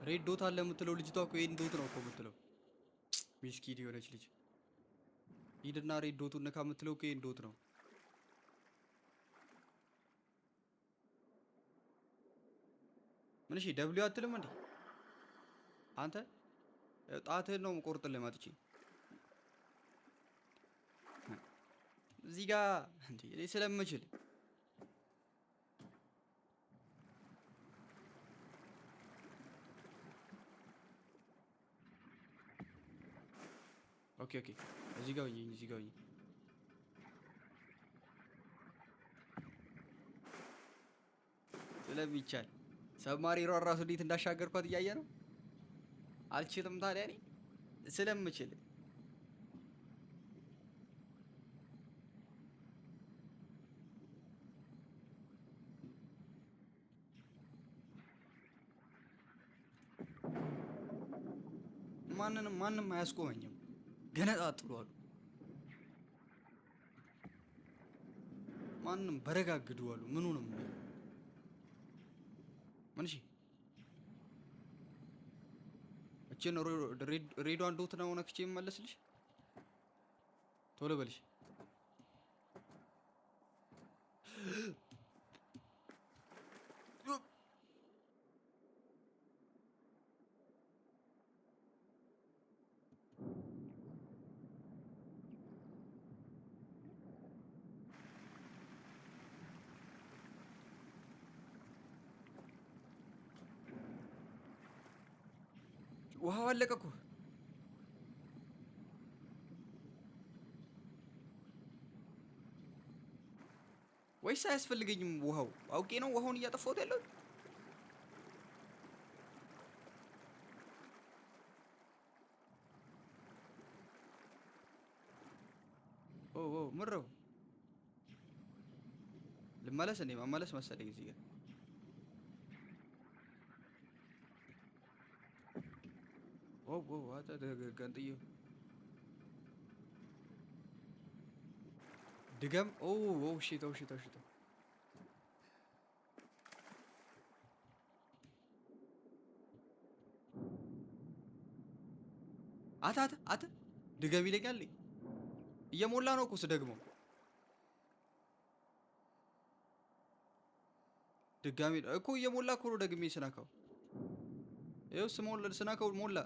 ሬድ ዶት አለ የምትለው ልጅቷ እኮ ይሄን ዶት ነው እኮ የምትለው። ሚስኪን የሆነች ልጅ ሂድና ሬድ ዶቱን ነካ የምትለው እኮ ይሄን ዶት ነው። ምን እሺ ደብሊው አትልም እንዴ አንተ? ጣትህን ነው ቆርጥልህ መጥቼ እዚህ ጋር እንዴ እኔ ስለምችል ኦኬ ኦኬ እዚህ ጋር ሆኜ እዚህ ጋር ሆኜ ስለሚቻል ሰብማሪኗን ራሱ እንዴት እንዳሻገርኳት እያየ ነው። አልችልም ታዲያ እኔ ስለምችል ማንም አያስቆመኝም። ገነጣጥሏሉ። ማንም በረጋግዱ አሉ። ምኑንም ምን እሺ እቺን ሬዷን ዶት ነው ነክቼ የምመለስልሽ። ቶሎ በልሽ። ውሃው አለቀ እኮ። ወይስ አያስፈልገኝም ውሃው? አውቄ ነው ውሃውን እያጠፋሁት ያለው። ኦ ምረው ልመለስ እንዴ? መመለስ መሰለኝ እዚህ ጋር አታ ገንጥዬ ድገም። ሽቶ አታ ድገም ይለኛል። እየሞላ ነው እኮ ስደግመው። ድጋሚ እኮ እየሞላ እኮ ነው ደግሜ ስናካው። ይኸው ስናካው ሞላ።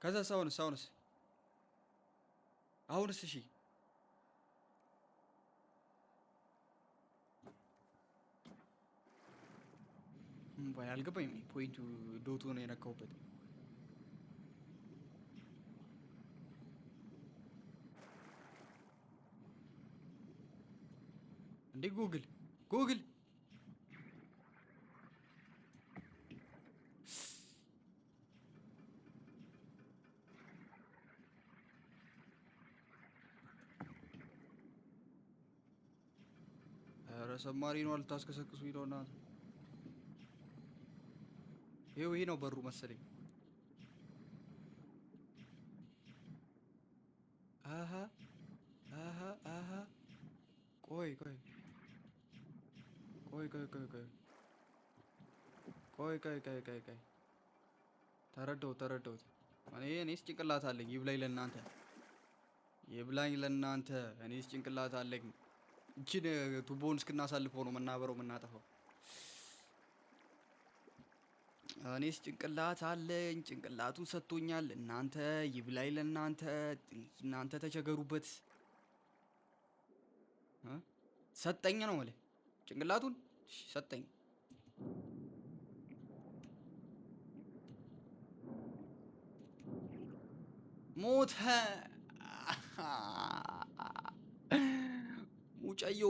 ከዛ አሁንስ እሺ አልገባኝም። ፖይንቱ ዶቱ ነው የነካውበት። እንዴ ጉግል ኧረ ሰማሪ ነው አልታስከሰክሱ ይለውና ይሄ ነው በሩ መሰለኝ። አሃ ቆይ ቆይ ተረዳሁት። እኔስ ጭንቅላት አለኝ። ይብላኝ ለእናንተ እኔስ ጭንቅላት አለኝ። እችን ቱቦውን እስክናሳልፈው ነው መናበረው የምናጠፋው። እኔስ ጭንቅላት አለኝ፣ ጭንቅላቱን ሰጥቶኛል። እናንተ ይብላኝ ለእናንተ፣ እናንተ ተቸገሩበት። ሰጠኝ ነው ማለት ጭንቅላቱን ሰጠኝ። ሞተ ሙጨዮ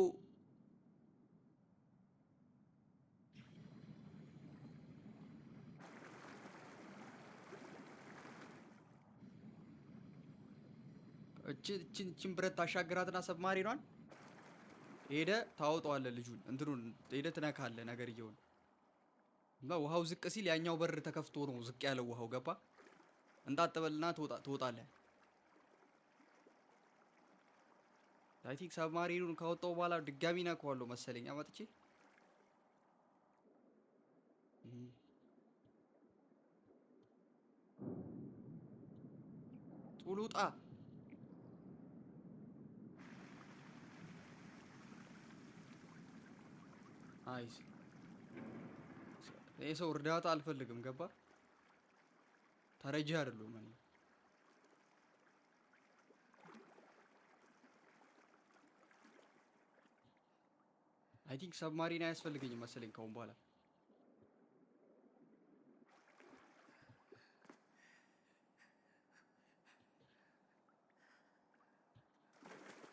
እችን ብረት ታሻግራትና ሰብማሪኗን ሄደ ታወጣዋለህ። ልጁን እንትኑን ሄደ ትነካለህ ነገርየውን እና ውሃው ዝቅ ሲል ያኛው በር ተከፍቶ ነው ዝቅ ያለው ውሃው ገባ። እንጣጥበልና ትወጣለህ። አይ ቲንክ ሰብማሪኑን ካወጣው በኋላ ድጋሚ ነካዋለሁ መሰለኝ አመጥቼ ጡሉጣ አይስ ሰው እርዳታ አልፈልግም ገባ። ተረጂ አይደለሁም እኔ። አይ ቲንክ ሰብማሪን አያስፈልገኝም መሰለኝ ካሁን በኋላ።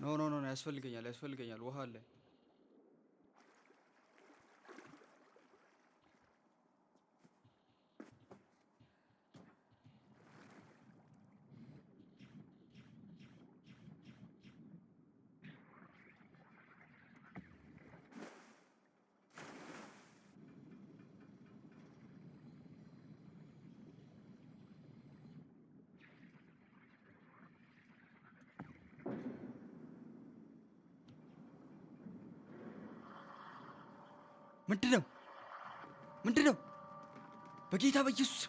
ኖ ያስፈልገኛል። ውሃ አለ። ምንድነው? በጌታ በኢየሱስ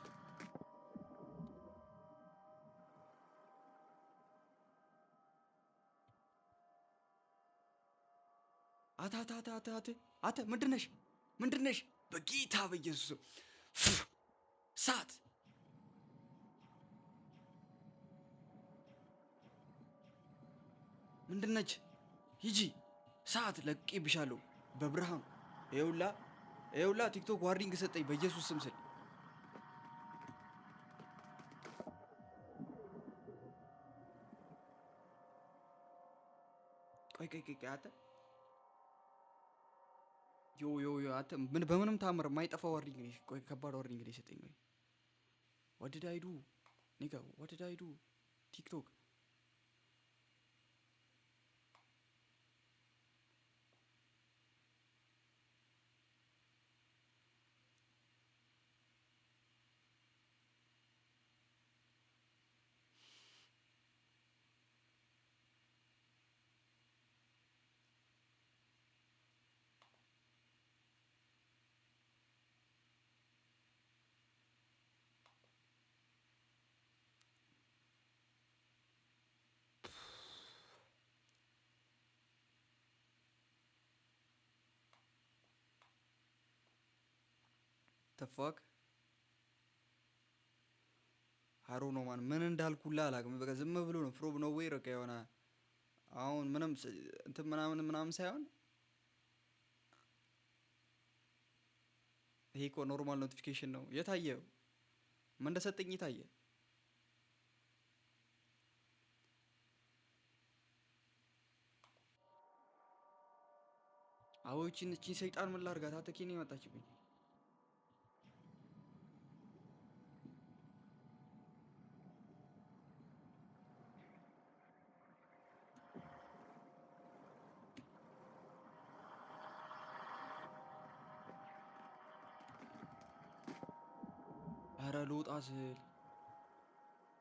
አተ ምንድነሽ? በጌታ በኢየሱስ ሳት ምንድነች? ሂጂ ሰዓት ለቅቄብሻለሁ በብርሃኑ። ይኸውላ ቲክቶክ ዋርኒንግ ሰጠኝ በኢየሱስ ስም ስል። ቆይ አተ አተ በምንም ታምር የማይጠፋ ዋርኒንግ ነው። ቆይ ከባድ ዋርኒንግ ነው የሰጠኝ። ቆይ what did I do nigga? what did I do ቲክቶክ ተፋክ አሮ ነው ማን ምን እንዳልኩላ አላውቅም። በቃ ዝም ብሎ ነው ፍሮብ ነው ወይ ረካ የሆነ አሁን ምንም እንትን ምናምን ሳይሆን ይሄ እኮ ኖርማል ኖቲፊኬሽን ነው የታየው። ምን እንደሰጠኝ የታየ አዎችን እቺን ሰይጣን ምን ላድርጋት? አተኪኔ መጣችብኝ። ኧረ ልውጣ ስል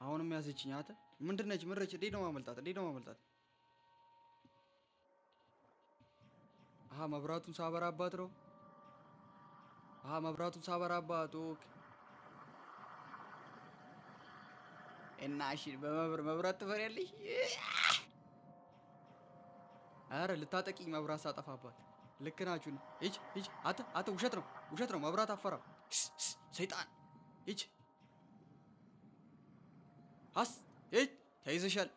አሁንም ያዘችኝ። አንተ ምንድነች? ምረች እንዴት ነው ማመልጣት? አሃ መብራቱን ሳበራባት ነው። መብራቱን ሳበራባት ኦኬ። እና እሺ በመብራት ትፈሪያለሽ? አረ ልታጠቂኝ መብራት ሳጠፋባት። ልክ ናችሁ። ሂጅ ሂጅ። አተ ውሸት ነው ውሸት ነው። መብራት አፈራም። ሰይጣን ሂጅ። ሂጅ ተይዘሻል።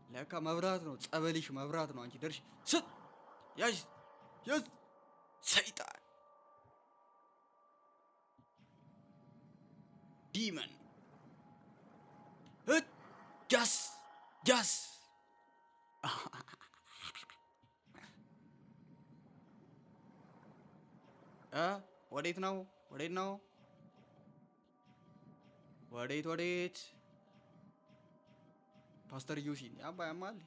ለካ መብራት ነው ጸበልሽ መብራት ነው። አንቺ ደርሽ ስጥ ያዝ ያዝ። ሰይጣን ዲመን ጃስ ጃስ ወዴት ነው ወዴት ነው ወዴት? ፓስተር ዩሲን ያማል።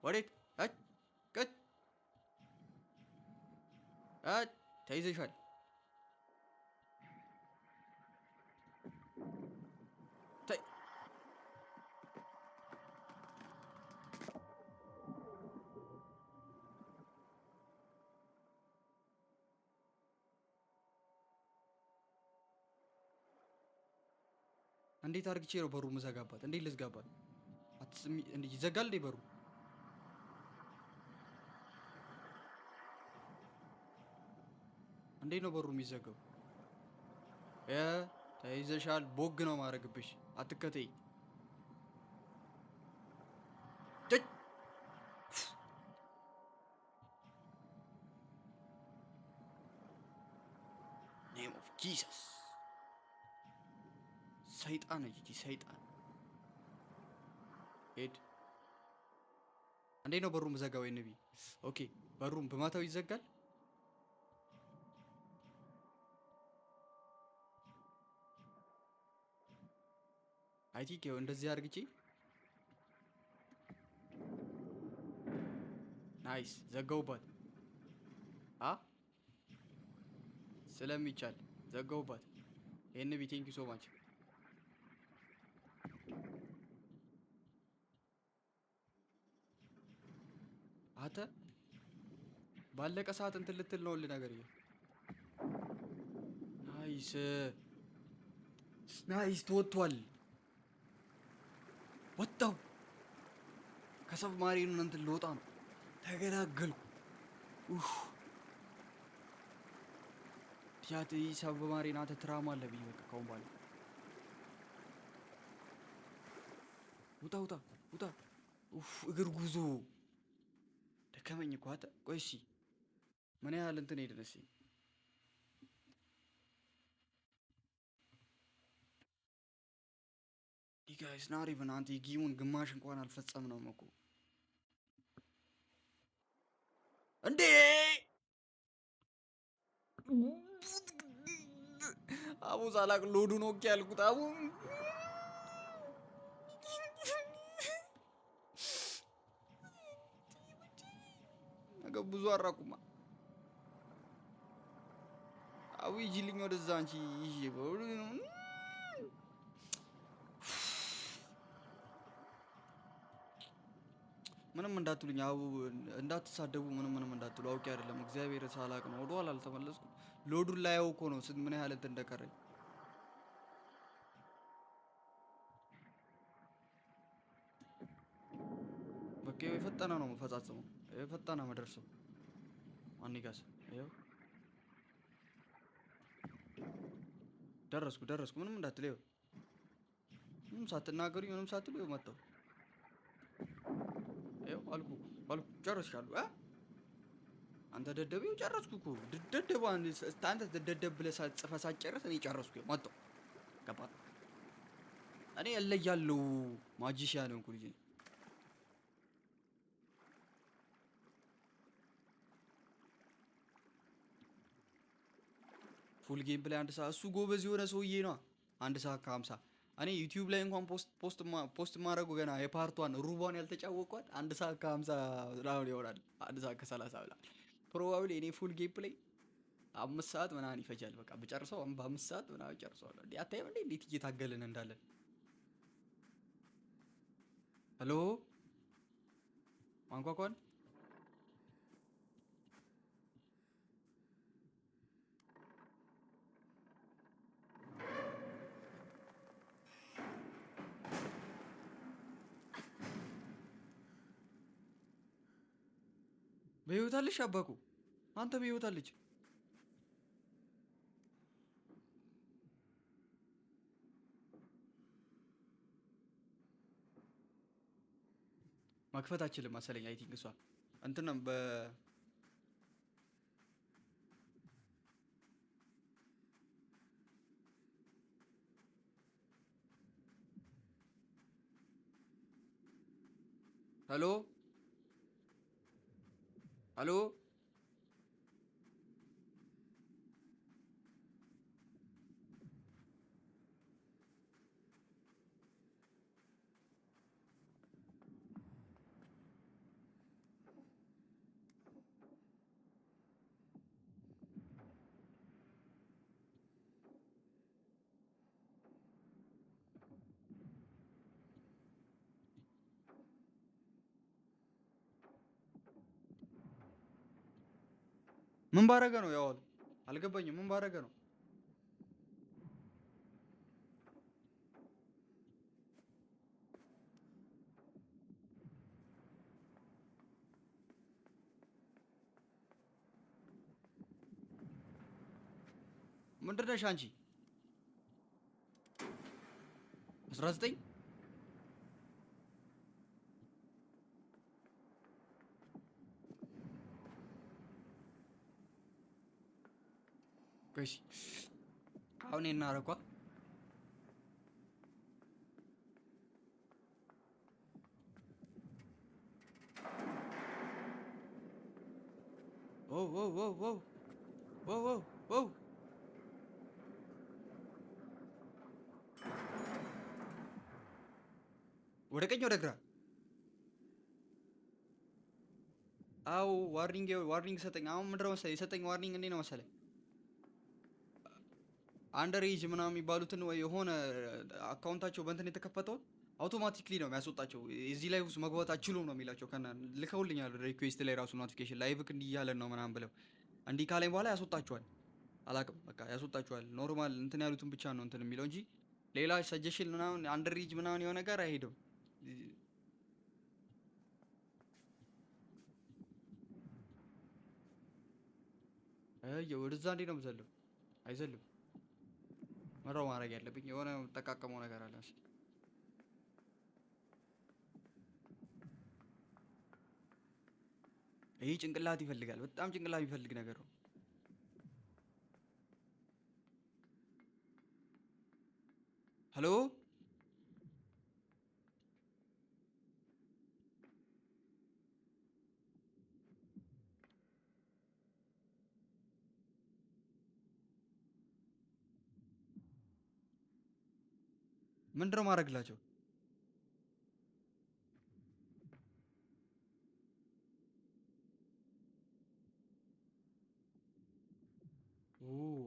ወዴት ቅጥ ተይዘሻል። እንዴት አርግቼ ነው በሩ መዘጋባት? እንዴት ልዝጋባት? እንዴ ይዘጋል እንዴ በሩ? እንዴት ነው በሩ የሚዘጋው? ተይዘሻል። ቦግ ነው ማረግብሽ። አትከተይ። ኔም ኦፍ ጂሰስ። ሰይጣን እጂ ሰይጣን ሄድ። እንዴት ነው በሩን መዘጋው? ወይ ነብይ ኦኬ። በሩን በማታው ይዘጋል። አይ ቲንክ ይኸው እንደዚህ አድርግቼ ናይስ ዘጋውባት። ስለሚቻል ዘጋውባት። ኤንቢ ቴንክ ዩ ሶ ማች። አተ ባለቀ ሰዓት እንትን ልትል ነው ነገር ይሄ። ናይስ ናይስ ተወጥቷል። ወጣው ከሰብማሪኑ እንትን ልወጣ ነው። ተገላገልኩ። ቲያት ሰብማሪን አንተ ትራማ አለ ብዬ በቃ ካሁን በኋላ ውጣ ውጣ ውጣ። እግር ጉዞ ደከመኝ እኮ አተ። ቆይ እሺ ምን ያህል እንትን ሄድን እስኪ? ጋይስ ናት ኢቭን አንተ ጌሙን ግማሽ እንኳን አልፈጸምነውም እኮ እንዴ! አቡ ሳላቅ ሎዱን ኦኬ ያልኩት አቡ ነገ ብዙ አራቁማ። አቡ ይጅልኝ ወደዛ አንቺ ይዤ ምንም እንዳትሉኝ አቡ እንዳትሳደቡ ምንም እንዳትሉ አውቄ አይደለም። እግዚአብሔር ሳላቅ ነው። ወደኋላ አልተመለስኩም። ሎዱን ላይ እኮ ነው ምን ያህል እንትን እንደቀረኝ። በቃ የፈጠነ ነው መፈጻጸሙ። የፈጠነ መድረሰው አንጋስ ይኸው ደረስኩ። ምንም እንዳትሉ ይኸው ምንም ሳትናገሩኝ ምንም ሳትሉ ይኸው መጣሁ። ይኸው አልኩ ጨርሻለሁ። አንተ ደደቤው ጨረስኩ እኮ ደደብ። አንተ ደደብ ብለህ ጽፈህ ሳትጨርስ እኔ ጨረስኩ። መጣሁ ገባ። እኔ እለያለሁ። ማጂሻን ነው ልጅ። ፉል ጌም ፕላይ 1 ሰዓት። እሱ ጎበዝ የሆነ ሰውዬ ነው። 1 ሰዓት ከ50 እኔ ዩቲዩብ ላይ እንኳን ፖስት ማድረጉ ገና የፓርቷን ሩቧን ያልተጫወቋት 1 ሰዓት ከ50 ምናምን ይሆናል። 1 ሰዓት ከ30 ብላ ፕሮባብሊ እኔ ፉል ጌም ፕሌይ 5 ሰዓት ምናምን ይፈጃል። በቃ ብጨርሰው በ5 ሰዓት ምናምን ጨርሰዋለሁ። እንዴ አታይም እንዴ እንዴት እየታገልን እንዳለን? ሄሎ ማንኳኳን በህይወት አለሽ አባኩ? አንተ በህይወት አለች? መክፈት አችልም መሰለኝ። አይ ቲንክ እሷ እንትን ነው ሄሎ ሄሎ ምን ባረገ ነው ያው አልገባኝም። ምን ባረገ ነው? ምንድን ነሽ አንቺ? 19 ቆይ አሁን እናረኳ ኦ ኦ ኦ ኦ ኦ ኦ ኦ ወደ ቀኝ ወደ ግራ። አው ዋርኒንግ ሰጠኝ። አሁን ምንድነው መሰለኝ የሰጠኝ ዋርኒንግ እንዴ ነው መሰለኝ አንደር ኤጅ ምናምን የሚባሉትን ወይ የሆነ አካውንታቸው በእንትን የተከፈተው አውቶማቲክሊ ነው የሚያስወጣቸው። እዚህ ላይ ውስጥ መግባት አችሉም ነው የሚላቸው። ከና ልከውልኛል ሪኩዌስት ላይ ራሱ ኖቲፊኬሽን ላይቭክ እንዲህ እያለን ነው ምናምን ብለው እንዲህ ካለኝ በኋላ ያስወጣቸዋል። አላቅም በቃ ያስወጣቸዋል። ኖርማል እንትን ያሉትን ብቻ ነው እንትን የሚለው እንጂ ሌላ ሰጀሽን ምናምን አንደር ኤጅ ምናምን የሆነ ነገር አይሄድም። ወደዛ እንዴ ነው የምዘለው? አይዘልም። መራው ማድረግ ያለብኝ የሆነ ጠቃቀመው ነገር አለ መሰለኝ። ይሄ ጭንቅላት ይፈልጋል። በጣም ጭንቅላት የሚፈልግ ነገር ነው። ሄሎ ምንድነው ማድረግላቸው?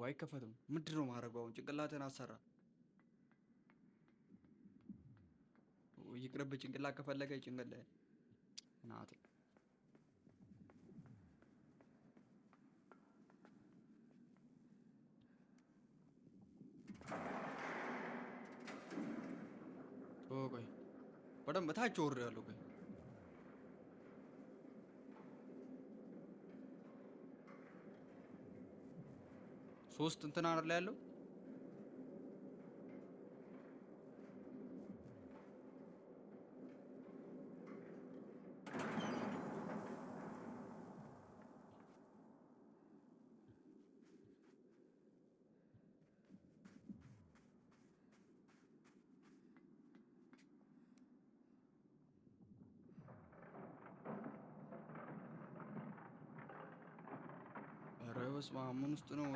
አይከፈትም። ምንድነው ማድረገው? አሁን ጭንቅላትን አሰራ። ይቅርብ። ጭንቅላት ከፈለገ ጭንቅላት ናት። ቆይ በደንብ ታች ወርዳለሁ። ቆይ ሶስት እንትን አይደል ያለው? ኧረ በስመ አብ ምን ውስጥ ነው?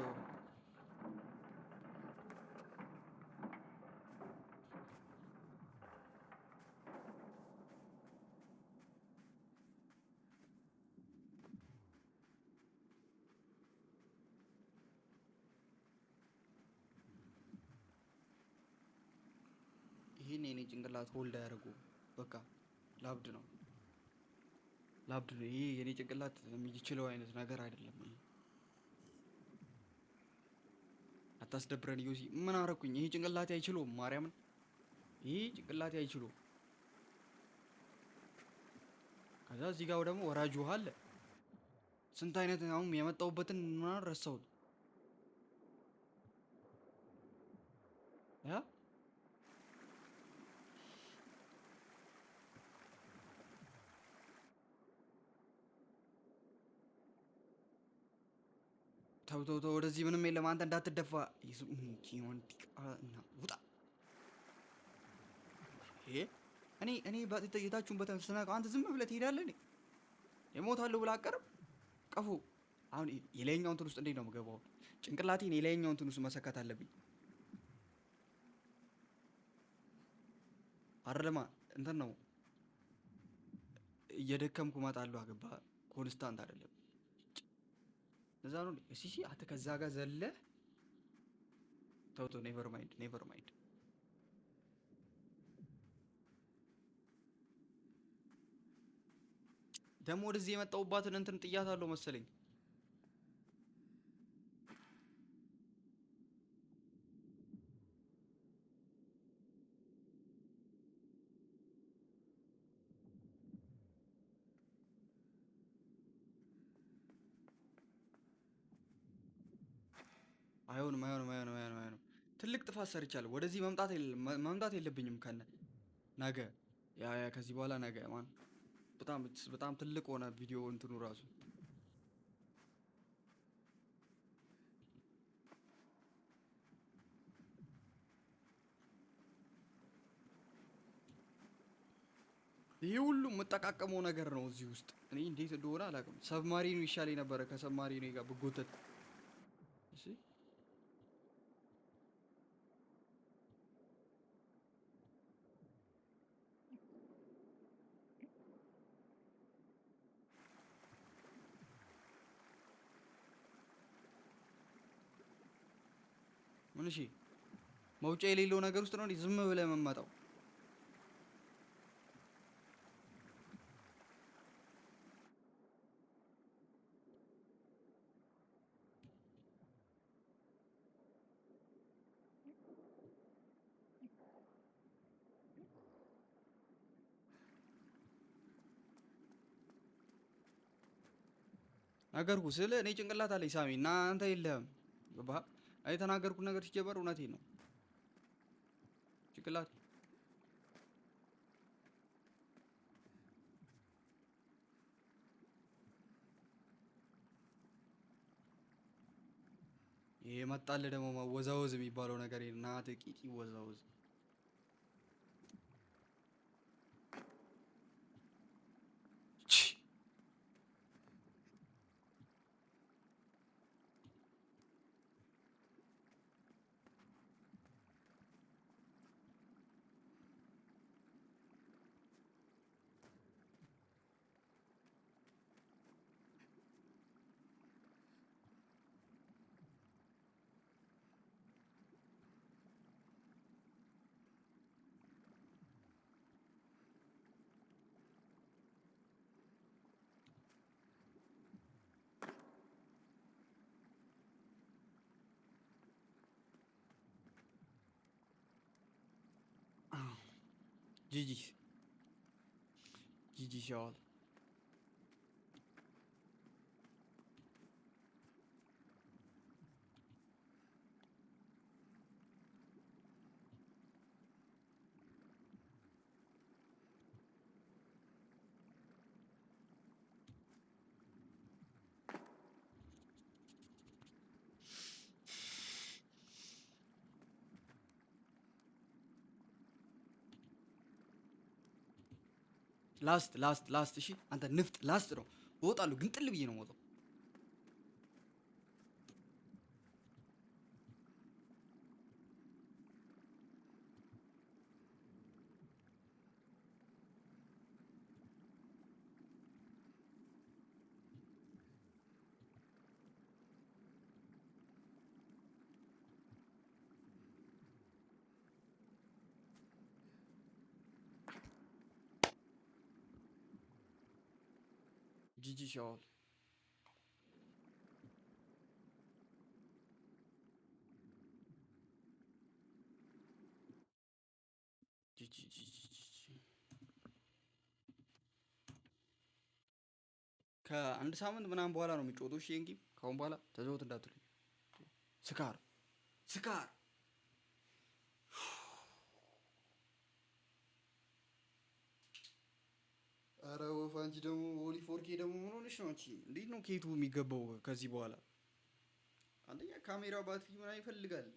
ይሄን የኔ ጭንቅላት ሆልድ አያደርጉ። በቃ ላብድ ነው ላብድ ነው። ይሄ የኔ ጭንቅላት የሚችለው አይነት ነገር አይደለም። ይሄ አታስደብረን ዮሲ። ምን አረኩኝ? ይሄ ጭንቅላቴ አይችለውም። ማርያምን ይሄ ጭንቅላቴ አይችለውም። ከዛ እዚህ ጋር ደግሞ ወራጅ ውሃ አለ። ስንት አይነት አሁን የመጣሁበትን ምናምን ረሳሁት። ያ ተው ተው ተው፣ ወደዚህ ምንም የለም። አንተ እንዳትደፋ። ውጣ። እኔ የታችሁን በተስናቀ አንተ ዝም ብለህ ትሄዳለህ። እኔ የሞታለሁ ብለህ አቀርብ ቀፉ። አሁን የላይኛው እንትን ውስጥ እንዴት ነው የምገባው? ጭንቅላቴን የላይኛው እንትን ውስጥ መሰካት አለብኝ አይደለማ? እንትን ነው እየደከምኩ እመጣለሁ። አገባ ኮንስታንት አይደለም። እዛ ነው እሺ። አንተ ከዛ ጋር ዘለህ ተው ተው። ኔቨር ማይንድ ኔቨር ማይንድ። ደግሞ ወደዚህ የመጣሁባትን እንትን ጥያታለሁ መሰለኝ። አይሆንም አይሆንም አይሆንም አይሆንም አይሆንም። ትልቅ ጥፋት ሰርቻለሁ። ወደዚህ መምጣት የለብኝም ከነ ነገ ያ ከዚህ በኋላ ነገ ማን በጣም ትልቅ ሆነ ቪዲዮ እንትኑ ራሱ ይሄ ሁሉ የምጠቃቀመው ነገር ነው እዚህ ውስጥ። እኔ እንዴት እንደሆነ አላውቅም። ሰብማሪኑ ይሻለኝ ነበረ ከሰብማሪኑ ጋር ብጎተት። እሺ ምን? እሺ መውጫ የሌለው ነገር ውስጥ ነው እንዴ ዝም ብለህ የምመጣው? ነገርኩ ስለ እኔ ጭንቅላት አለኝ ሳሚ እና አንተ የለህም። ገባህ? የተናገርኩት ነገር ሲጀመር እውነቴን ነው። ጭንቅላት ይሄ መጣልህ ደግሞ መወዛወዝ የሚባለው ነገር እናትህ ቂጥ ይወዛወዝ። ጂጂ ጂጂ ሲያዋል ላስት። እሺ አንተ ንፍጥ ላስት ነው። እወጣለሁ ግን ጥል ብዬ ነው የምወጣው። ጂጂ ሲያዋል ጂጂ ከአንድ ሳምንት ምናምን በኋላ ነው የሚጫወተው። እሺ እንጂ ካሁን በኋላ ተዘውት እንዳትሉኝ። ስካር ስካር አረ ወፍ አንቺ ደግሞ ሆሊ ፎርኬ ደግሞ ምን ሆነሽ ነው አንቺ? እንዴት ነው ኬቱ የሚገባው ከዚህ በኋላ? አንደኛ ካሜራ ባትሪ ምናምን ይፈልጋል።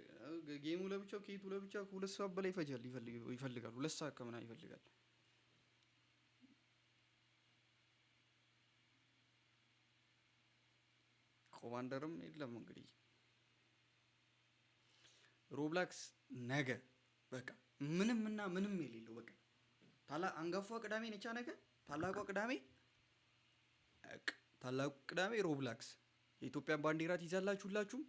ጌሙ ለብቻው ኬቱ ለብቻው ከሁለት ሰዓት በላይ ይፈልጋል። 2 ሰዓት ከምናምን ይፈልጋል። ኮማንደርም የለም እንግዲህ ሮብላክስ ነገ በቃ ምንም እና ምንም የሌለው በቃ አንጋፋ ቅዳሜ ነቻ ነገ ታላቋ ቅዳሜ ታላቁ ቅዳሜ ሮብላክስ የኢትዮጵያን ባንዲራ ትይዛላችሁ ሁላችሁም።